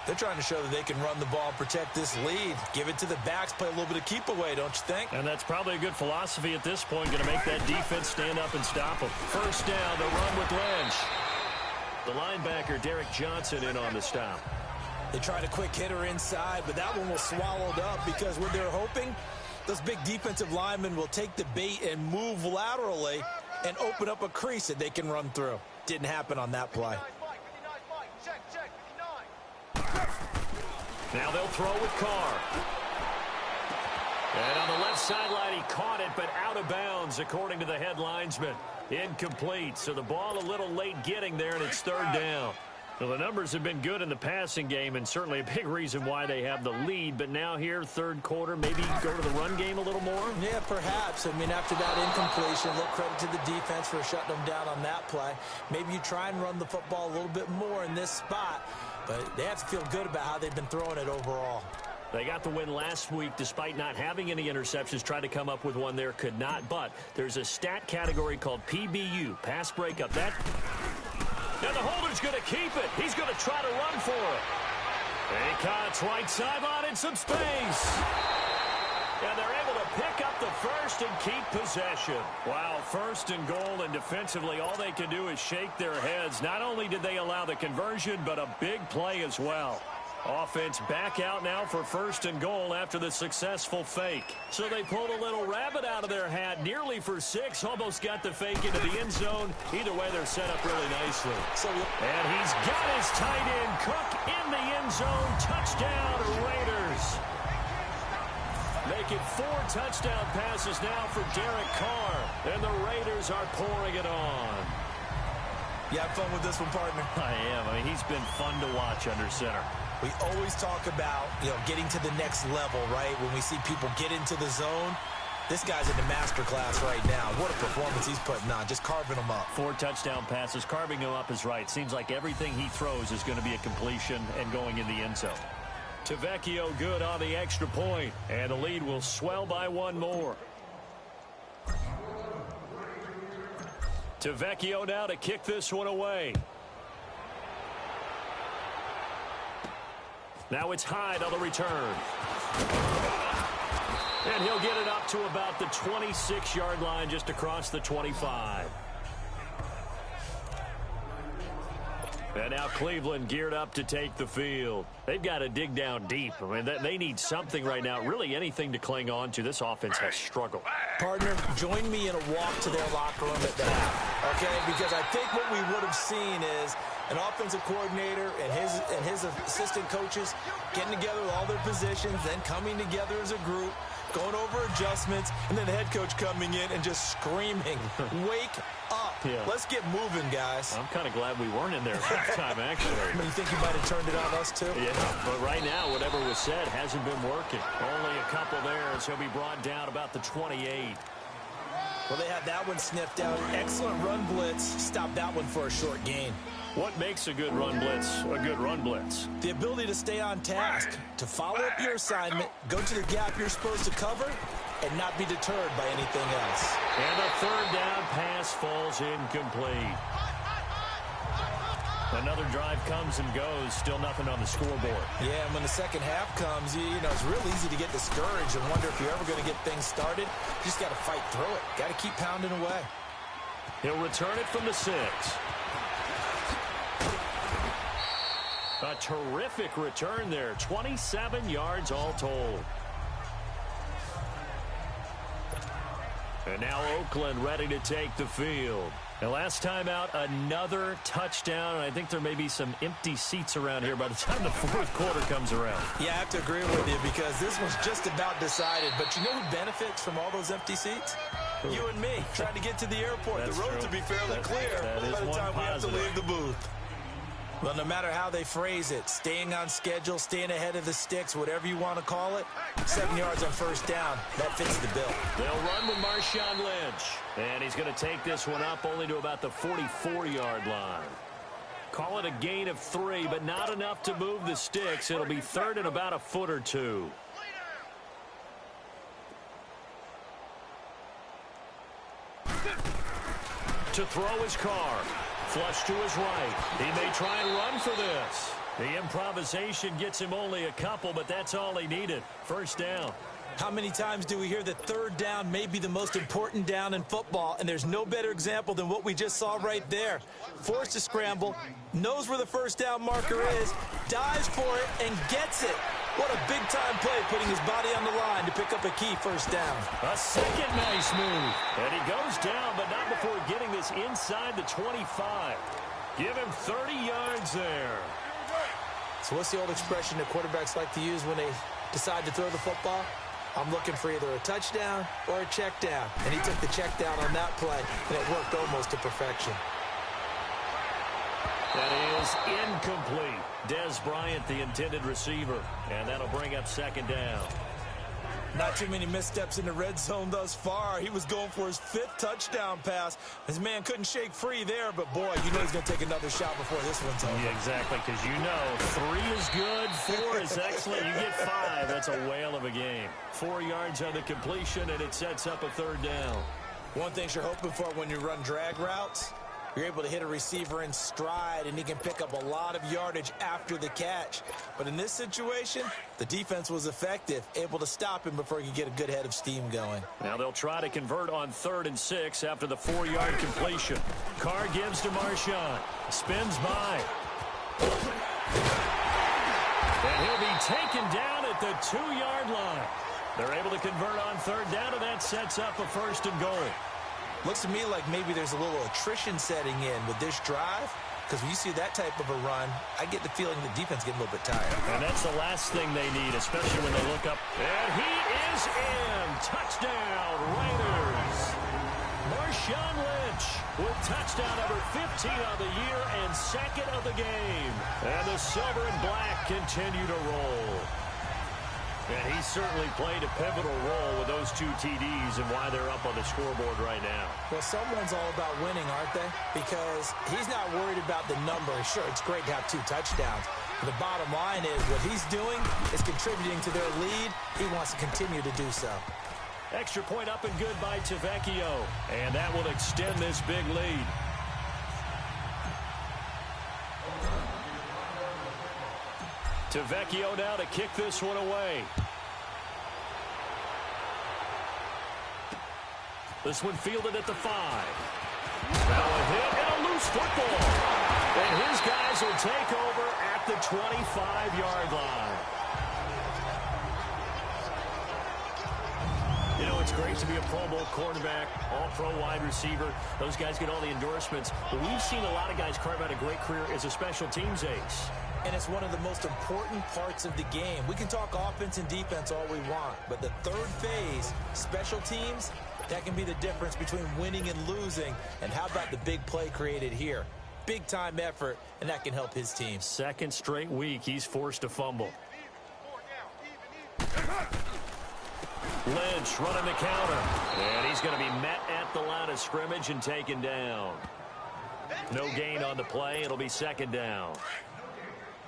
They're trying to show that they can run the ball and protect this lead. Give it to the backs, play a little bit of keep away, don't you think? And that's probably a good philosophy at this point, going to make that defense stand up and stop them. First down, the run with Lynch. The linebacker, Derek Johnson, in on the stop. They tried a quick hitter inside, but that one was swallowed up because what they're hoping, those big defensive linemen will take the bait and move laterally and open up a crease that they can run through. Didn't happen on that play. Now they'll throw with Carr. And on the left sideline, he caught it, but out of bounds, according to the head linesman. Incomplete, so the ball a little late getting there, and it's 3rd down. Well, the numbers have been good in the passing game, and certainly a big reason why they have the lead. But now here, 3rd quarter, maybe go to the run game a little more? Yeah, perhaps. I mean, after that incompletion, a little credit to the defense for shutting them down on that play. Maybe you try and run the football a little bit more in this spot. But they have to feel good about how they've been throwing it overall. They got the win last week despite not having any interceptions. Tried to come up with one there, could not. But there's a stat category called PBU, pass breakup. Now the holder's going to keep it. He's going to try to run for it. And he cuts right sideline in some space. And they're able to pick up the first and keep possession. Wow, 1st and goal, and defensively all they can do is shake their heads. Not only did they allow the conversion, but a big play as well. Offense back out now for 1st and goal after the successful fake. So they pulled a little rabbit out of their hat, nearly for 6, almost got the fake into the end zone. Either way, they're set up really nicely. And he's got his tight end, Cook, in the end zone. Touchdown, Raiders. Make it 4 touchdown passes now for Derek Carr. And the Raiders are pouring it on. You have fun with this one, partner? I am. I mean, he's been fun to watch under center. We always talk about, getting to the next level, right? When we see people get into the zone, this guy's in the master class right now. What a performance he's putting on, just carving them up. 4 touchdown passes, carving them up is right. Seems like everything he throws is going to be a completion and going in the end zone. Tavecchio good on the extra point, and the lead will swell by 1 more. Tavecchio now to kick this one away. Now it's Hyde on the return. And he'll get it up to about the 26-yard line, just across the 25. And now Cleveland geared up to take the field. They've got to dig down deep. I mean, they need something right now, really anything to cling on to. This offense has struggled. Partner, join me in a walk to their locker room at the half, okay? Because I think what we would have seen is an offensive coordinator and his assistant coaches getting together with all their positions, then coming together as a group, going over adjustments, and then the head coach coming in and just screaming, wake up. Yeah. Let's get moving, guys. I'm kind of glad we weren't in there at halftime, actually. You think you might have turned it on us, too? Yeah, but right now, whatever was said hasn't been working. Only a couple there, as he'll be brought down about the 28. Well, they had that one sniffed out. Excellent run blitz. Stopped that one for a short gain. What makes a good run blitz a good run blitz? The ability to stay on task, to follow up your assignment, go to the gap you're supposed to cover, and not be deterred by anything else. And the third down pass falls incomplete. Another drive comes and goes, still nothing on the scoreboard. Yeah, and when the second half comes, you know, it's real easy to get discouraged and wonder if you're ever going to get things started. You just got to fight through it. Got to keep pounding away. He'll return it from the 6. A terrific return there. 27 yards all told. And now Oakland ready to take the field. And last time out, another touchdown. And I think there may be some empty seats around here by the time the fourth quarter comes around. Yeah, I have to agree with you because this was just about decided. But you know who benefits from all those empty seats? You and me, trying to get to the airport. That's the roads true. will be fairly clear that by is the one time we have to positive. leave the booth. Well, no matter how they phrase it, staying on schedule, staying ahead of the sticks, whatever you want to call it, 7 yards on first down, that fits the bill. They'll run with Marshawn Lynch. And he's going to take this one up only to about the 44-yard line. Call it a gain of 3, but not enough to move the sticks. It'll be third and about a foot or two. To throw his car. Flush to his right. He may try and run for this. The improvisation gets him only a couple, but that's all he needed. First down. How many times do we hear that third down may be the most important down in football, and there's no better example than what we just saw right there. Forced to scramble, knows where the first down marker is, dives for it, and gets it. What a big-time play, putting his body on the line to pick up a key first down. A second nice move. And he goes down, but not before getting this inside the 25. Give him 30 yards there. So what's the old expression that quarterbacks like to use when they decide to throw the football? I'm looking for either a touchdown or a check down. And he took the check down on that play, and it worked almost to perfection. That is incomplete. Dez Bryant, the intended receiver. And that'll bring up second down. Not too many missteps in the red zone thus far. He was going for his 5th touchdown pass. His man couldn't shake free there, but boy, you know he's going to take another shot before this one's over. Yeah, exactly, because you know 3 is good, 4 is excellent. You get 5, that's a whale of a game. 4 yards on the completion, and it sets up a third down. One thing you're hoping for when you run drag routes, you're able to hit a receiver in stride, and he can pick up a lot of yardage after the catch. But in this situation, the defense was effective, able to stop him before he could get a good head of steam going. Now they'll try to convert on 3rd and 6 after the 4-yard completion. Carr gives to Marshawn. Spins by. And he'll be taken down at the 2-yard line. They're able to convert on 3rd down, and that sets up a 1st and goal. Looks to me like maybe there's a little attrition setting in with this drive, because when you see that type of a run, I get the feeling the defense getting a little bit tired. And that's the last thing they need, especially when they look up. And he is in. Touchdown, Raiders. Marshawn Lynch with touchdown number 15 of the year and 2nd of the game. And the silver and black continue to roll. And he certainly played a pivotal role with those 2 TDs and why they're up on the scoreboard right now. Well, someone's all about winning, aren't they? Because he's not worried about the number. Sure, it's great to have 2 touchdowns. But the bottom line is what he's doing is contributing to their lead. He wants to continue to do so. Extra point up and good by Tavecchio. And that will extend this big lead. Tavecchio now to kick this one away. This one fielded at the 5. Now a hit and a loose football. And his guys will take over at the 25-yard line. You know, it's great to be a Pro Bowl quarterback, all-pro wide receiver. Those guys get all the endorsements. But we've seen a lot of guys carve out a great career as a special teams ace. And it's one of the most important parts of the game. We can talk offense and defense all we want, but the third phase, special teams, that can be the difference between winning and losing. And how about the big play created here? Big-time effort, and that can help his team. 2nd straight week, he's forced to fumble. Lynch running the counter. And he's going to be met at the line of scrimmage and taken down. No gain on the play. It'll be second down.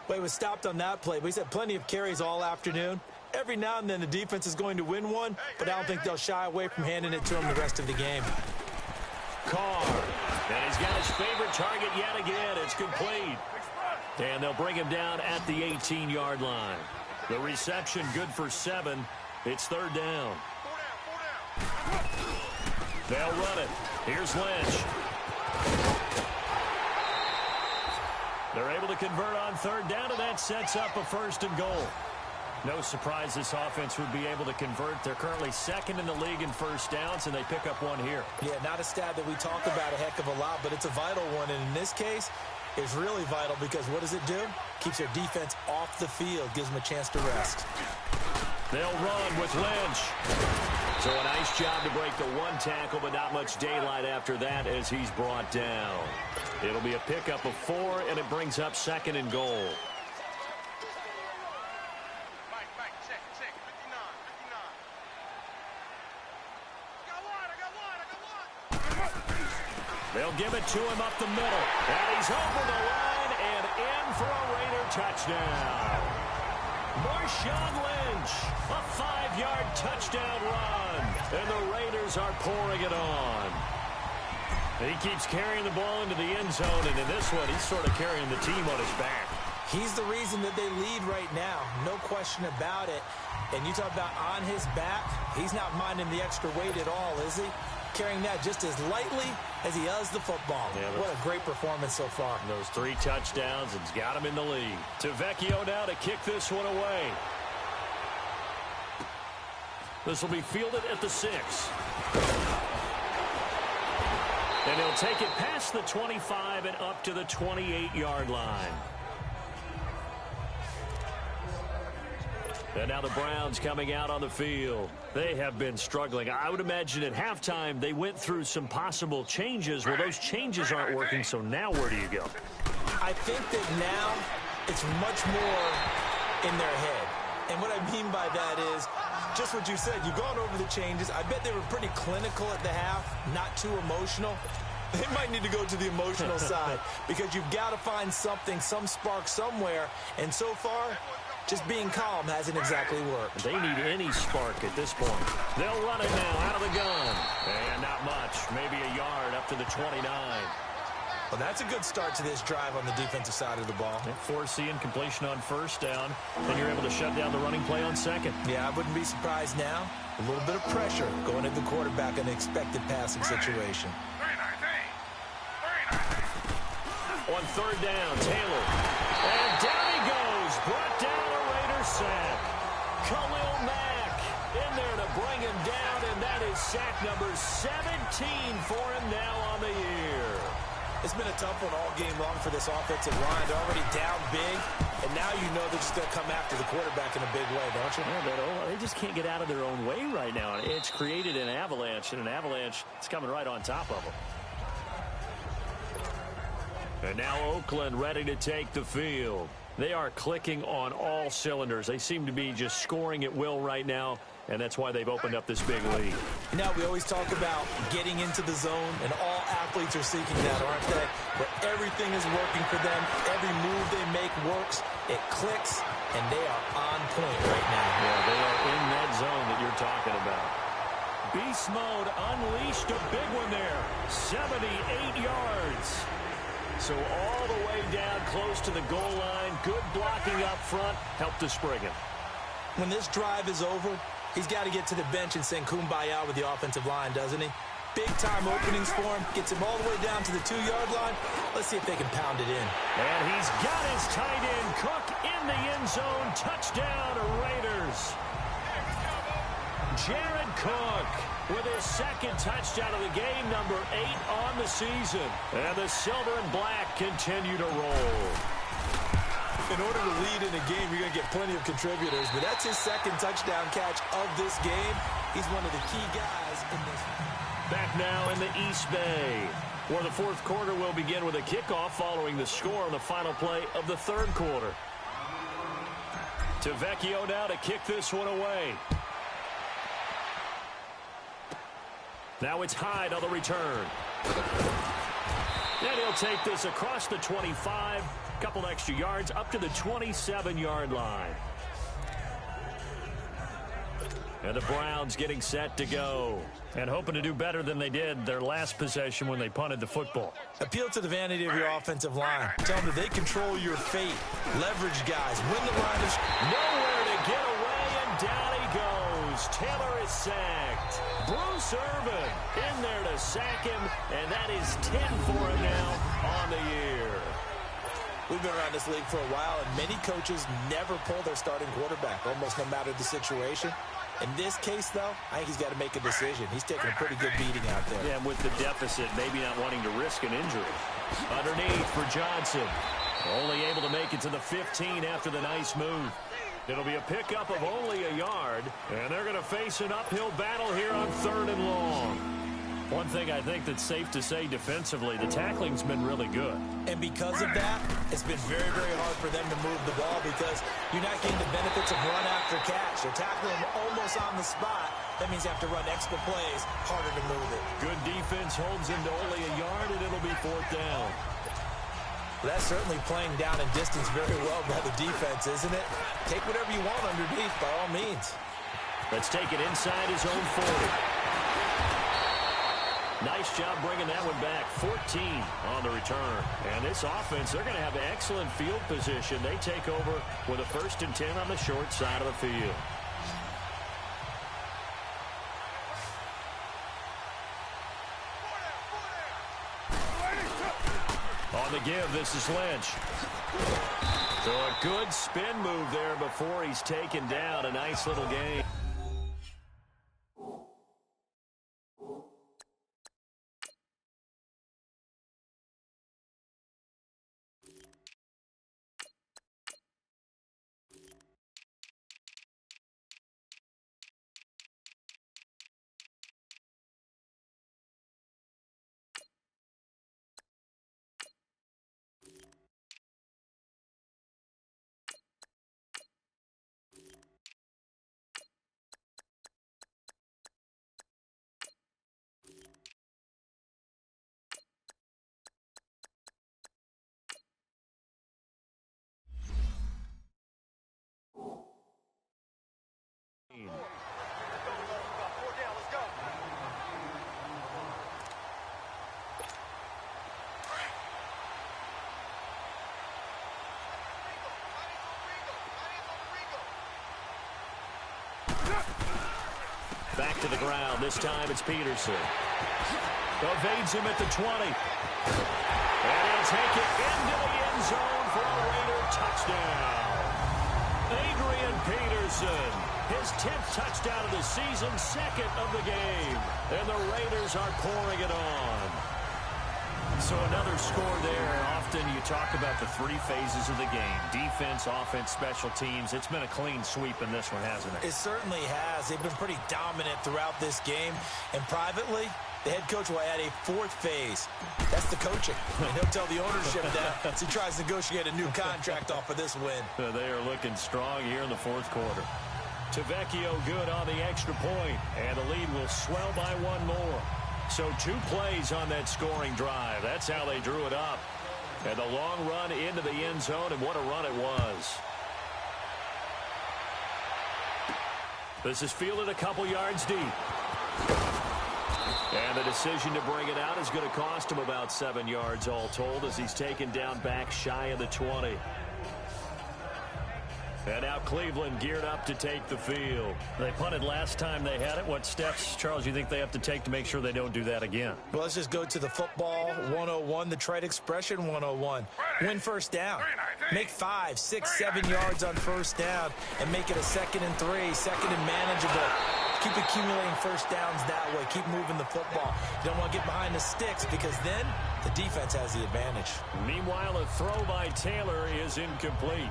Well, he was stopped on that play, but he's had plenty of carries all afternoon. Every now and then the defense is going to win one, but I don't think they'll shy away from handing it to him the rest of the game. Carr. And he's got his favorite target yet again. It's complete. And they'll bring him down at the 18-yard line. The reception good for 7. It's third down. They'll run it. Here's Lynch. They're able to convert on third down, and that sets up a 1st and goal. No surprise this offense would be able to convert. They're currently second in the league in first downs, and they pick up one here. Yeah, not a stat that we talk about a heck of a lot, but it's a vital one. And in this case, it's really vital because what does it do? Keeps their defense off the field, gives them a chance to rest. They'll run with Lynch. So a nice job to break the 1 tackle, but not much daylight after that as he's brought down. It'll be a pickup of 4, and it brings up 2nd and goal. They'll give it to him up the middle. And he's over the line and in for a Raider touchdown. Marshawn Lynch, a 5-yard touchdown run. And the Raiders are pouring it on. He keeps carrying the ball into the end zone, and in this one, he's sort of carrying the team on his back. He's the reason that they lead right now. No question about it. And you talk about on his back, he's not minding the extra weight at all, is he? Carrying that just as lightly as he does the football. Yeah, what a great performance so far. Those 3 touchdowns and he's got him in the lead. Tavecchio now to kick this one away. This will be fielded at the 6. And he'll take it past the 25 and up to the 28-yard line. And now the Browns coming out on the field. They have been struggling. I would imagine at halftime they went through some possible changes. Well, those changes aren't working, so now where do you go? I think that now it's much more in their head. And what I mean by that is just what you said. You've gone over the changes. I bet they were pretty clinical at the half, not too emotional. They might need to go to the emotional side because you've got to find something, some spark somewhere. And so far, just being calm hasn't exactly worked. They need any spark at this point. They'll run it now out of the gun. And not much. Maybe a yard up to the 29. Well, that's a good start to this drive on the defensive side of the ball. Forcing completion on first down. Then you're able to shut down the running play on second. Yeah, I wouldn't be surprised now. A little bit of pressure going at the quarterback in an expected passing situation. On third down, Taylor. And down he goes. Brought down a Raider sack. Khalil Mack in there to bring him down, and that is sack number 17 for him now on the year. It's been a tough one all game long for this offensive line. They're already down big, and now you know they're just going to come after the quarterback in a big way, don't you? Yeah, they just can't get out of their own way right now. It's created an avalanche, and an avalanche is coming right on top of them. And now Oakland ready to take the field. They are clicking on all cylinders. They seem to be just scoring at will right now, and that's why they've opened up this big lead. Now, we always talk about getting into the zone, and all athletes are seeking that, aren't they? Where everything is working for them. Every move they make works. It clicks, and they are on point right now. Yeah, they are in that zone that you're talking about. Beast mode unleashed, a big one there. 78 yards. So all the way down close to the goal line. Good blocking up front. Helped to spring him. When this drive is over, he's got to get to the bench and sing Kumbaya with the offensive line, doesn't he? Big-time openings for him. Gets him all the way down to the 2-yard line. Let's see if they can pound it in. And he's got his tight end, Cook, in the end zone. Touchdown, Raiders. Jared Cook with his second touchdown of the game, number 8 on the season. And the silver and black continue to roll. In order to lead in a game, you're going to get plenty of contributors, but that's his second touchdown catch of this game. He's one of the key guys in this. Back now in the East Bay, where the fourth quarter will begin with a kickoff following the score on the final play of the third quarter. Tavecchio now to kick this one away. Now it's Hyde on the return. And he'll take this across the 25, a couple extra yards up to the 27-yard line. And the Browns getting set to go. And hoping to do better than they did their last possession when they punted the football. Appeal to the vanity of your offensive line. Tell them that they control your fate. Leverage guys. Win the line of... Nowhere to get away, and down he goes. Taylor is sacked. Bruce Irvin in there to sack him, and that is 10 for him now on the year. We've been around this league for a while, and many coaches never pull their starting quarterback, almost no matter the situation. In this case, though, I think he's got to make a decision. He's taking a pretty good beating out there. Yeah, and with the deficit, maybe not wanting to risk an injury. Underneath for Johnson. Only able to make it to the 15 after the nice move. It'll be a pickup of only a yard, and they're going to face an uphill battle here on 3rd and long. One thing I think that's safe to say defensively, the tackling's been really good. And because of that, it's been very, very hard for them to move the ball because you're not getting the benefits of run after catch. They're tackling them almost on the spot. That means you have to run extra plays, harder to move it. Good defense holds him to only a yard, and it'll be 4th down. Well, that's certainly playing down in distance very well by the defense, isn't it? Take whatever you want underneath, by all means. Let's take it inside his own 40. Nice job bringing that one back. 14 on the return. And this offense, they're going to have excellent field position. They take over with a 1st and 10 on the short side of the field. On the give, this is Lynch. So a good spin move there before he's taken down. A nice little game. Back to the ground. This time it's Peterson. Evades him at the 20. And he'll take it into the end zone for a Raider touchdown. Adrian Peterson, his 10th touchdown of the season, 2nd of the game. And the Raiders are pouring it on. So another score there. Often you talk about the 3 phases of the game. Defense, offense, special teams. It's been a clean sweep in this one, hasn't it? It certainly has. They've been pretty dominant throughout this game. And privately, the head coach will add a 4th phase. That's the coaching. And he'll tell the ownership that as he tries to negotiate a new contract off of this win. They are looking strong here in the 4th quarter. Tavecchio good on the extra point. And the lead will swell by 1 more. So 2 plays on that scoring drive. That's how they drew it up. And the long run into the end zone, and what a run it was. This is fielded a couple yards deep. And the decision to bring it out is going to cost him about 7 yards all told as he's taken down back shy of the 20. And now Cleveland geared up to take the field. They punted last time they had it. What steps, Charles, you think they have to take to make sure they don't do that again? Well, let's just go to the football 101, the trade expression 101. Win 1st down. Make 5, 6, 7 yards on 1st down and make it a 2nd and 3, 2nd and manageable. Keep accumulating 1st downs that way. Keep moving the football. You don't want to get behind the sticks because then the defense has the advantage. Meanwhile, a throw by Taylor is incomplete.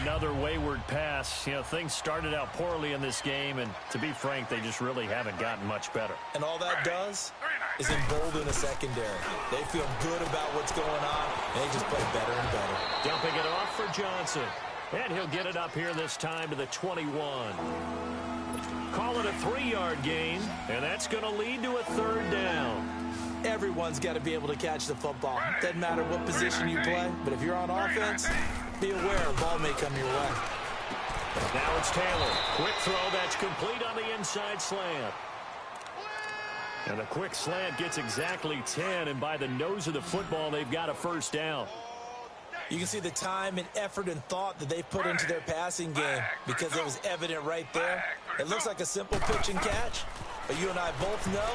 Another wayward pass. You know, things started out poorly in this game, and to be frank, they just really haven't gotten much better. And all that does is embolden the secondary. They feel good about what's going on, and they just play better and better. Dumping it off for Johnson. And he'll get it up here this time to the 21. Call it a 3-yard gain, and that's going to lead to a 3rd down. Everyone's got to be able to catch the football. Doesn't matter what position you play, but if you're on offense, be aware a ball may come your way. Now it's Taylor. Quick throw that's complete on the inside slant. And a quick slant gets exactly 10, and by the nose of the football, they've got a 1st down. You can see the time and effort and thought that they put into their passing game because it was evident right there. It looks like a simple pitch and catch, but you and I both know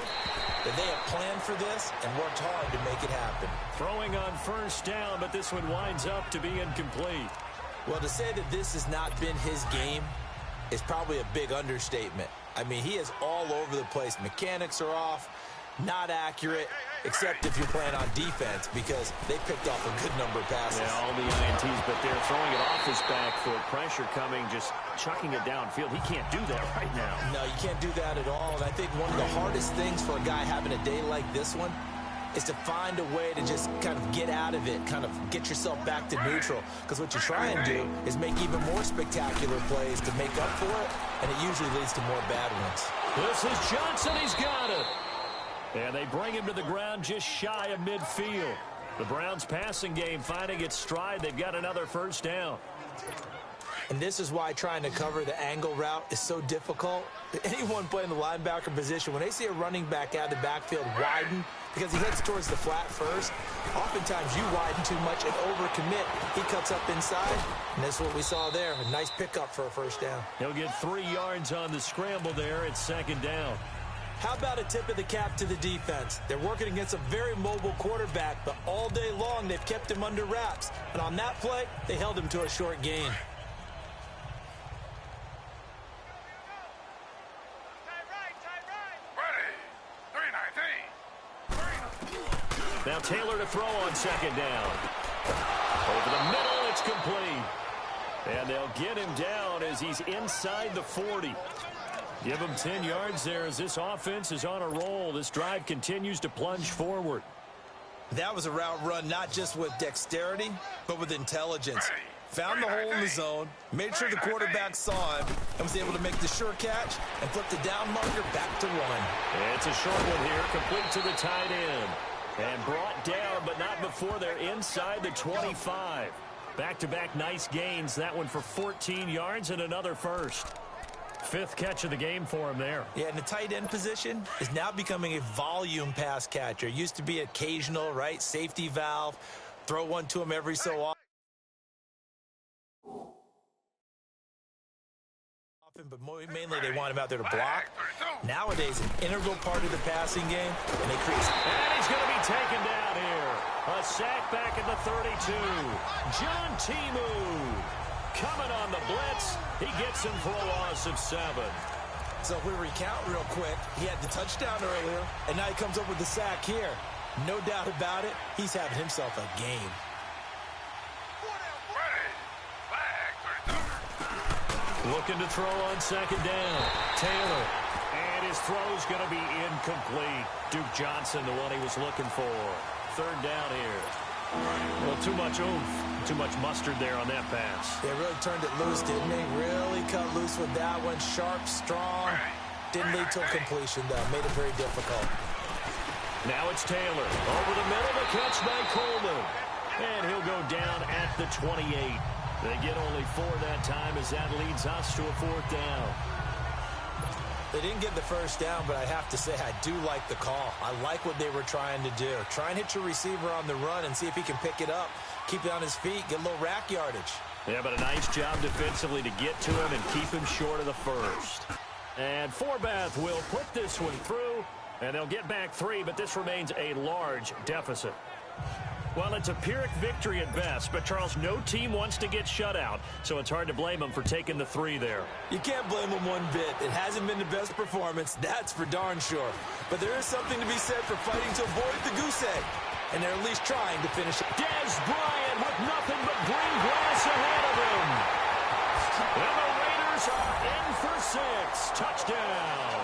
that they have planned for this and worked hard to make it happen. Throwing on 1st down, but this one winds up to be incomplete. Well, to say that this has not been his game is probably a big understatement. I mean, he is all over the place. Mechanics are off, not accurate, except if you're playing on defense because they picked off a good number of passes. Yeah, all the INTs, but they're throwing it off his back for pressure coming, just chucking it downfield. He can't do that right now. No, you can't do that at all. And I think one of the hardest things for a guy having a day like this one is to find a way to just kind of get out of it, kind of get yourself back to neutral. Because what you try and do is make even more spectacular plays to make up for it, and it usually leads to more bad ones. This is Johnson. He's got it. And they bring him to the ground just shy of midfield. The Browns' passing game finding its stride. They've got another 1st down. And this is why trying to cover the angle route is so difficult. Anyone playing the linebacker position, when they see a running back out of the backfield widen because he heads towards the flat first, oftentimes you widen too much and overcommit. He cuts up inside, and that's what we saw there. A nice pickup for a 1st down. He'll get 3 yards on the scramble there. It's 2nd down. How about a tip of the cap to the defense? They're working against a very mobile quarterback, but all day long they've kept him under wraps. And on that play, they held him to a short gain. Now Taylor to throw on 2nd down. Over the middle, it's complete. And they'll get him down as he's inside the 40. Give him 10 yards there as this offense is on a roll. This drive continues to plunge forward. That was a route run not just with dexterity, but with intelligence. Found the hole in the zone, made sure the quarterback saw him, and was able to make the sure catch and flip the down marker back to 1. It's a short one here, complete to the tight end. And brought down, but not before they're inside the 25. Back-to-back nice gains. That one for 14 yards and another 1st. 5th catch of the game for him there. Yeah, and the tight end position is now becoming a volume pass catcher. Used to be occasional, right? Safety valve. Throw one to him every so often. But mainly they want him out there to block. Nowadays, an integral part of the passing game, and they create. And he's going to be taken down here. A sack back at the 32. John Timu coming on the blitz. He gets him for a loss of 7. So if we recount real quick, he had the touchdown earlier, and now he comes up with the sack here. No doubt about it, he's having himself a game. Looking to throw on 2nd down. Taylor. And his throw's going to be incomplete. Duke Johnson, the one he was looking for. 3rd down here. Well, too much oomph. Too much mustard there on that pass. They really turned it loose, didn't they? Really cut loose with that one. Sharp, strong. Didn't lead to completion, though. Made it very difficult. Now it's Taylor. Over the middle, the catch by Coleman. And he'll go down at the 28. They get only 4 that time as that leads us to a 4th down. They didn't get the 1st down, but I have to say I do like the call. I like what they were trying to do. Try and hit your receiver on the run and see if he can pick it up. Keep it on his feet, get a little rack yardage. Yeah, but a nice job defensively to get to him and keep him short of the 1st. And Forbath will put this one through, and they'll get back 3, but this remains a large deficit. Well, it's a Pyrrhic victory at best, but, Charles, no team wants to get shut out, so it's hard to blame them for taking the 3 there. You can't blame them one bit. It hasn't been the best performance, that's for darn sure. But there is something to be said for fighting to avoid the goose egg, and they're at least trying to finish it. Dez Bryant with nothing but green grass ahead of him. And the Raiders are in for 6. Touchdown.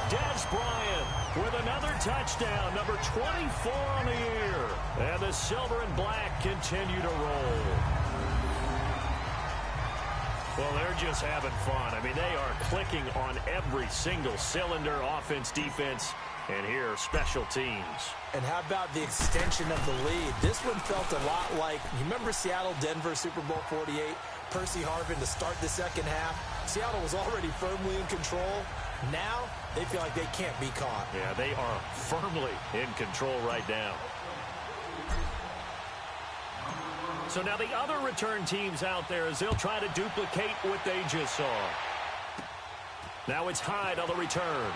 Dez Bryant with another touchdown, number 24 on the year. And the silver and black continue to roll. Well, they're just having fun. I mean, they are clicking on every single cylinder, offense, defense, and here, special teams. And how about the extension of the lead? This one felt a lot like, you remember Seattle-Denver Super Bowl 48? Percy Harvin to start the second half. Seattle was already firmly in control. Now, they feel like they can't be caught. Yeah, they are firmly in control right now. So now the other return teams out there as they'll try to duplicate what they just saw. Now it's Hyde on the return.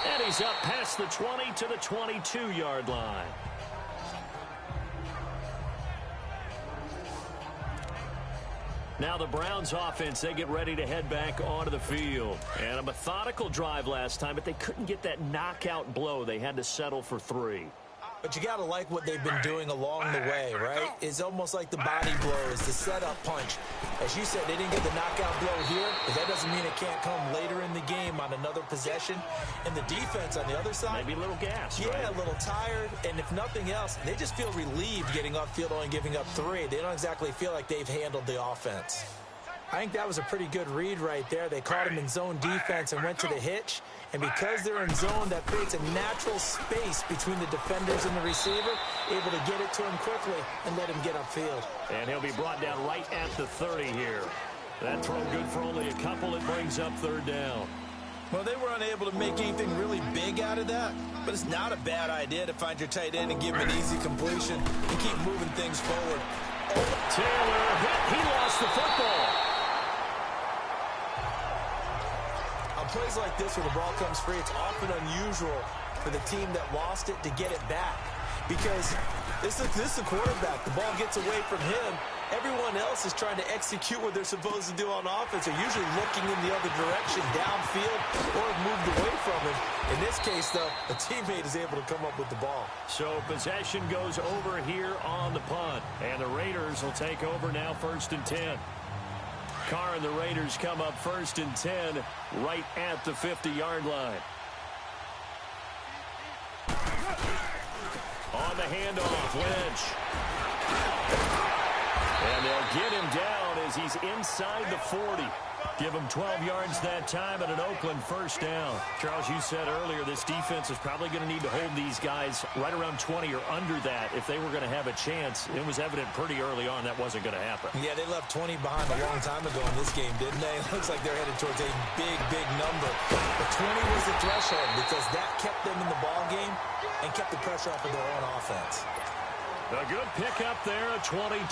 And he's up past the 20 to the 22-yard line. Now the Browns offense, they get ready to head back onto the field. And a methodical drive last time, but they couldn't get that knockout blow. They had to settle for 3. But you got to like what they've been doing along the way, right? It's almost like the body blows, the setup punch. As you said, they didn't get the knockout blow here, but that doesn't mean it can't come later in the game on another possession. And the defense on the other side, maybe a little gas, yeah, right? A little tired. And if nothing else, they just feel relieved getting upfield only giving up 3. They don't exactly feel like they've handled the offense. I think that was a pretty good read right there. They caught him in zone defense and went to the hitch. And because they're in zone, that creates a natural space between the defenders and the receiver, able to get it to him quickly and let him get upfield. And he'll be brought down right at the 30 here. That throw good for only a couple. It brings up 3rd down. Well, they were unable to make anything really big out of that, but it's not a bad idea to find your tight end and give him an easy completion and keep moving things forward. Taylor hit. He lost the football. On plays like this where the ball comes free, it's often unusual for the team that lost it to get it back. Because this is the quarterback. The ball gets away from him. Everyone else is trying to execute what they're supposed to do on offense. They're usually looking in the other direction, downfield, or have moved away from him. In this case, though, a teammate is able to come up with the ball. So possession goes over here on the punt. And the Raiders will take over now 1st and 10. Carr and the Raiders come up 1st and 10 right at the 50-yard line. On the handoff, Lynch. And they'll get him down as he's inside the 40. Give him 12 yards that time at an Oakland 1st down. Charles, you said earlier this defense is probably going to need to hold these guys right around 20 or under that if they were going to have a chance. It was evident pretty early on that wasn't going to happen. Yeah, they left 20 behind a long time ago in this game, didn't they? It looks like they're headed towards a big, big number. But 20 was the threshold because that kept them in the ball game and kept the pressure off of their own offense. A good pickup there at 22.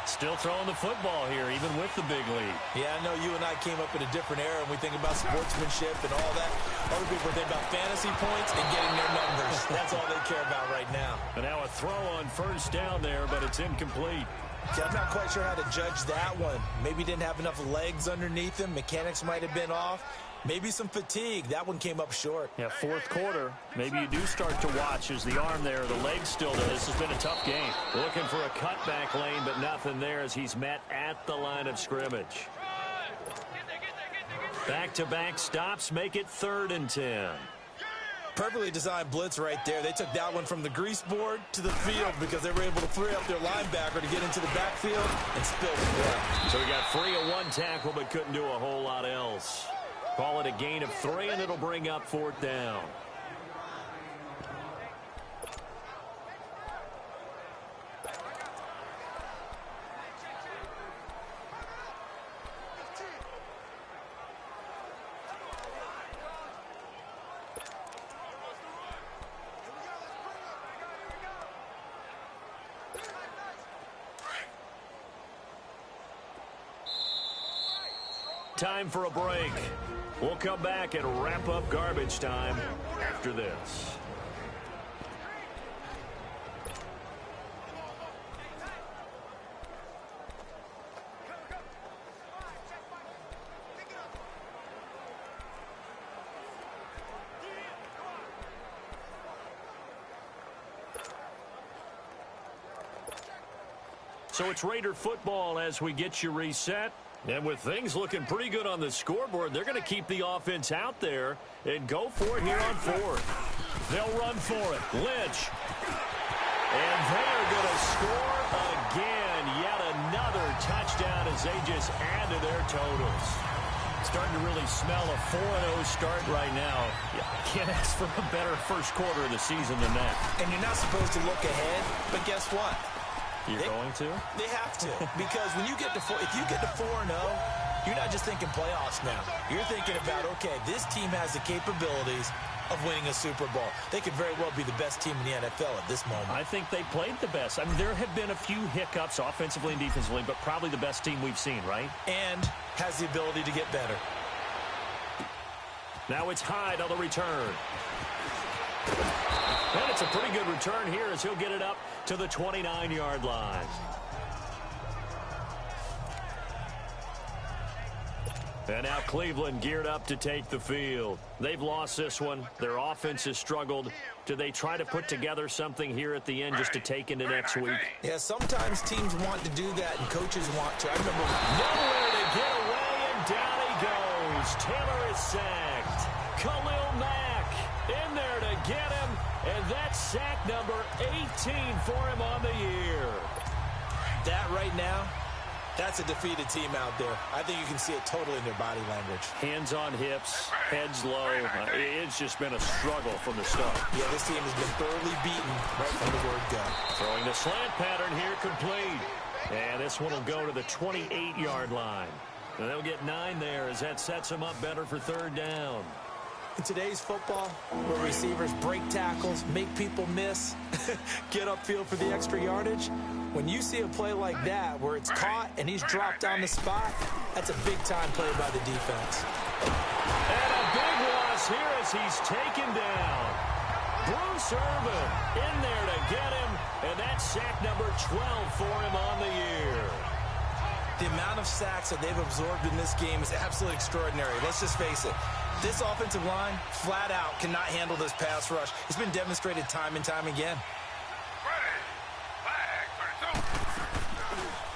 Still throwing the football here, even with the big lead. Yeah, I know you and I came up in a different era, and we think about sportsmanship and all that. Other people think about fantasy points and getting their numbers. That's all they care about right now. And now a throw on 1st down there, but it's incomplete. Yeah, I'm not quite sure how to judge that one. Maybe didn't have enough legs underneath him. Mechanics might have been off. Maybe some fatigue. That one came up short. Yeah, 4th quarter. Maybe you do start to watch as the arm there, the leg's still there. This has been a tough game. Looking for a cutback lane, but nothing there as he's met at the line of scrimmage. Back-to-back stops make it 3rd and 10. Perfectly designed blitz right there. They took that one from the grease board to the field because they were able to free up their linebacker to get into the backfield and spill the blood. So he got free of 1 tackle but couldn't do a whole lot else. Call it a gain of 3, and it'll bring up 4th down. Time for a break. We'll come back and wrap up garbage time after this. So it's Raider football as we get you reset. And with things looking pretty good on the scoreboard, they're going to keep the offense out there and go for it here on 4th. They'll run for it. Lynch. And they are going to score again. Yet another touchdown as they just add to their totals. Starting to really smell a 4-0 start right now. Can't ask for a better first quarter of the season than that. And you're not supposed to look ahead, but guess what? You're going to? They have to. Because when you get to if you get to 4-0, you're not just thinking playoffs now. You're thinking about, okay, this team has the capabilities of winning a Super Bowl. They could very well be the best team in the NFL at this moment. I think they played the best. I mean, there have been a few hiccups offensively and defensively, but probably the best team we've seen, right? And has the ability to get better. Now it's Hyde on the return. And it's a pretty good return here as he'll get it up to the 29-yard line. And now Cleveland geared up to take the field. They've lost this one. Their offense has struggled. Do they try to put together something here at the end just to take into next week? Yeah, sometimes teams want to do that and coaches want to. I remember nowhere to get away, and down he goes. Taylor is sacked. Khalil Mack in there to get him, and that's sack number 18 for him on the year. That right now, that's a defeated team out there. I think you can see it totally in their body language. Hands on hips, heads low. It's just been a struggle from the start. Yeah, this team has been thoroughly beaten right from the word go. Throwing the slant pattern here complete. And this one will go to the 28-yard line. And they'll get 9 there as that sets them up better for third down. In today's football, where receivers break tackles, make people miss, get upfield for the extra yardage, when you see a play like that where it's caught and he's dropped on the spot, that's a big-time play by the defense. And a big loss here as he's taken down. Bruce Irvin in there to get him, and that's sack number 12 for him on the year. The amount of sacks that they've absorbed in this game is absolutely extraordinary. Let's just face it. This offensive line, flat out, cannot handle this pass rush. It's been demonstrated time and time again.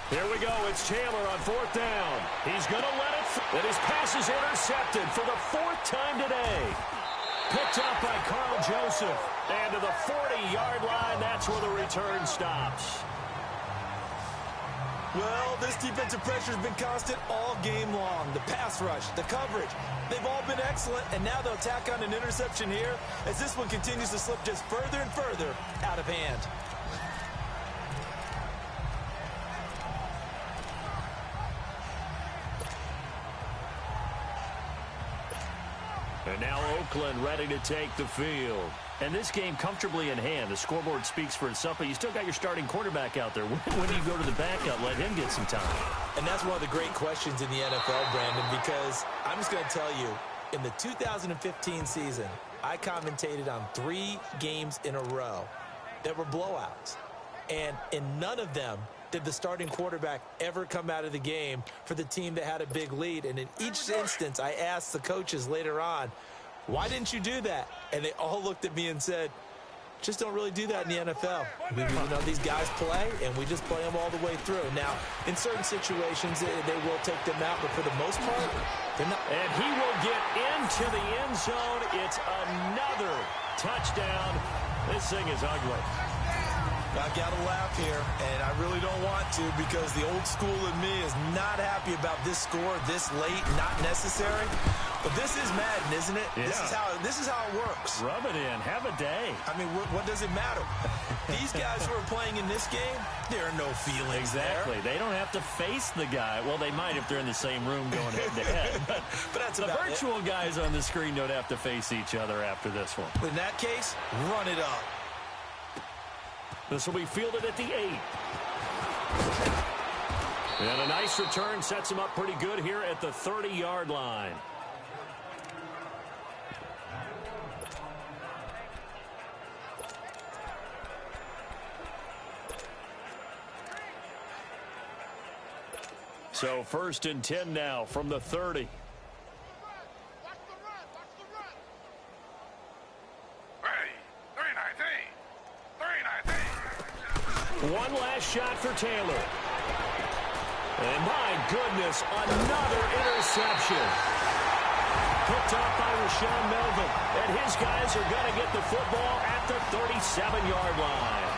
Here we go. It's Taylor on fourth down. He's going to let it and his pass is intercepted for the 4th time today. Picked up by Carl Joseph. And to the 40-yard line, that's where the return stops. Well, this defensive pressure has been constant all game long. The pass rush, the coverage, they've all been excellent, and now they'll tack on an interception here as this one continues to slip just further and further out of hand. And now Oakland ready to take the field. And this game comfortably in hand. The scoreboard speaks for itself, but you still got your starting quarterback out there. When do you go to the backup, let him get some time? And that's one of the great questions in the NFL, Brandon, because I'm just going to tell you, in the 2015 season, I commentated on 3 games in a row that were blowouts. And in none of them did the starting quarterback ever come out of the game for the team that had a big lead. And in each instance, I asked the coaches later on, why didn't you do that? And they all looked at me and said, just don't really do that in the NFL. These guys play, and we just play them all the way through. Now, in certain situations, they will take them out, but for the most part, they're not. And he will get into the end zone. It's another touchdown. This thing is ugly. I've got to laugh here, and I really don't want to because the old school in me is not happy about this score this late, not necessary. But this is Madden, isn't it? Yeah. This is how it works. Rub it in. Have a day. I mean, what does it matter? These guys who are playing in this game, there are no feelings exactly. there. They don't have to face the guy. Well, they might if they're in the same room going head-to-head. But that's the virtual guys on the screen don't have to face each other after this one. In that case, run it up. This will be fielded at the 8. And a nice return sets him up pretty good here at the 30-yard line. So 1st and 10 now from the 30. One last shot for Taylor. And my goodness, another interception. Picked up by Rashawn Melvin. And his guys are going to get the football at the 37-yard line.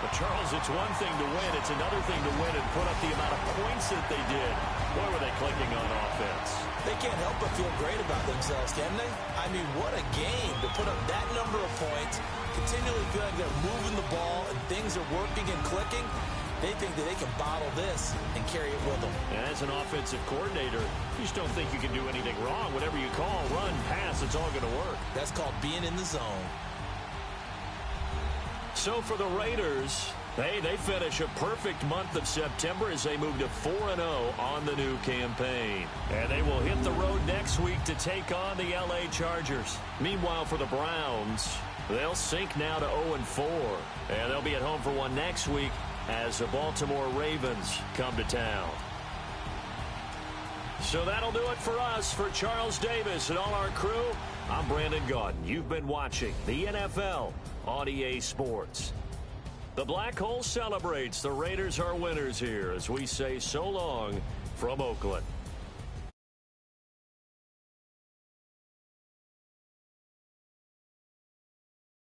But, Charles, it's one thing to win. It's another thing to win and put up the amount of points that they did. Boy, were they clicking on offense. They can't help but feel great about themselves, can they? I mean, what a game to put up that number of points. Continually good. They're moving the ball, and things are working and clicking. They think that they can bottle this and carry it with them. And as an offensive coordinator, you just don't think you can do anything wrong. Whatever you call, run, pass, it's all going to work. That's called being in the zone. So for the Raiders, they finish a perfect month of September as they move to 4-0 on the new campaign. And they will hit the road next week to take on the L.A. Chargers. Meanwhile, for the Browns, they'll sink now to 0-4. And they'll be at home for one next week as the Baltimore Ravens come to town. So that'll do it for us. For Charles Davis and all our crew, I'm Brandon Gaudin. You've been watching the NFL on EA Sports. The Black Hole celebrates. The Raiders are winners here as we say so long from Oakland.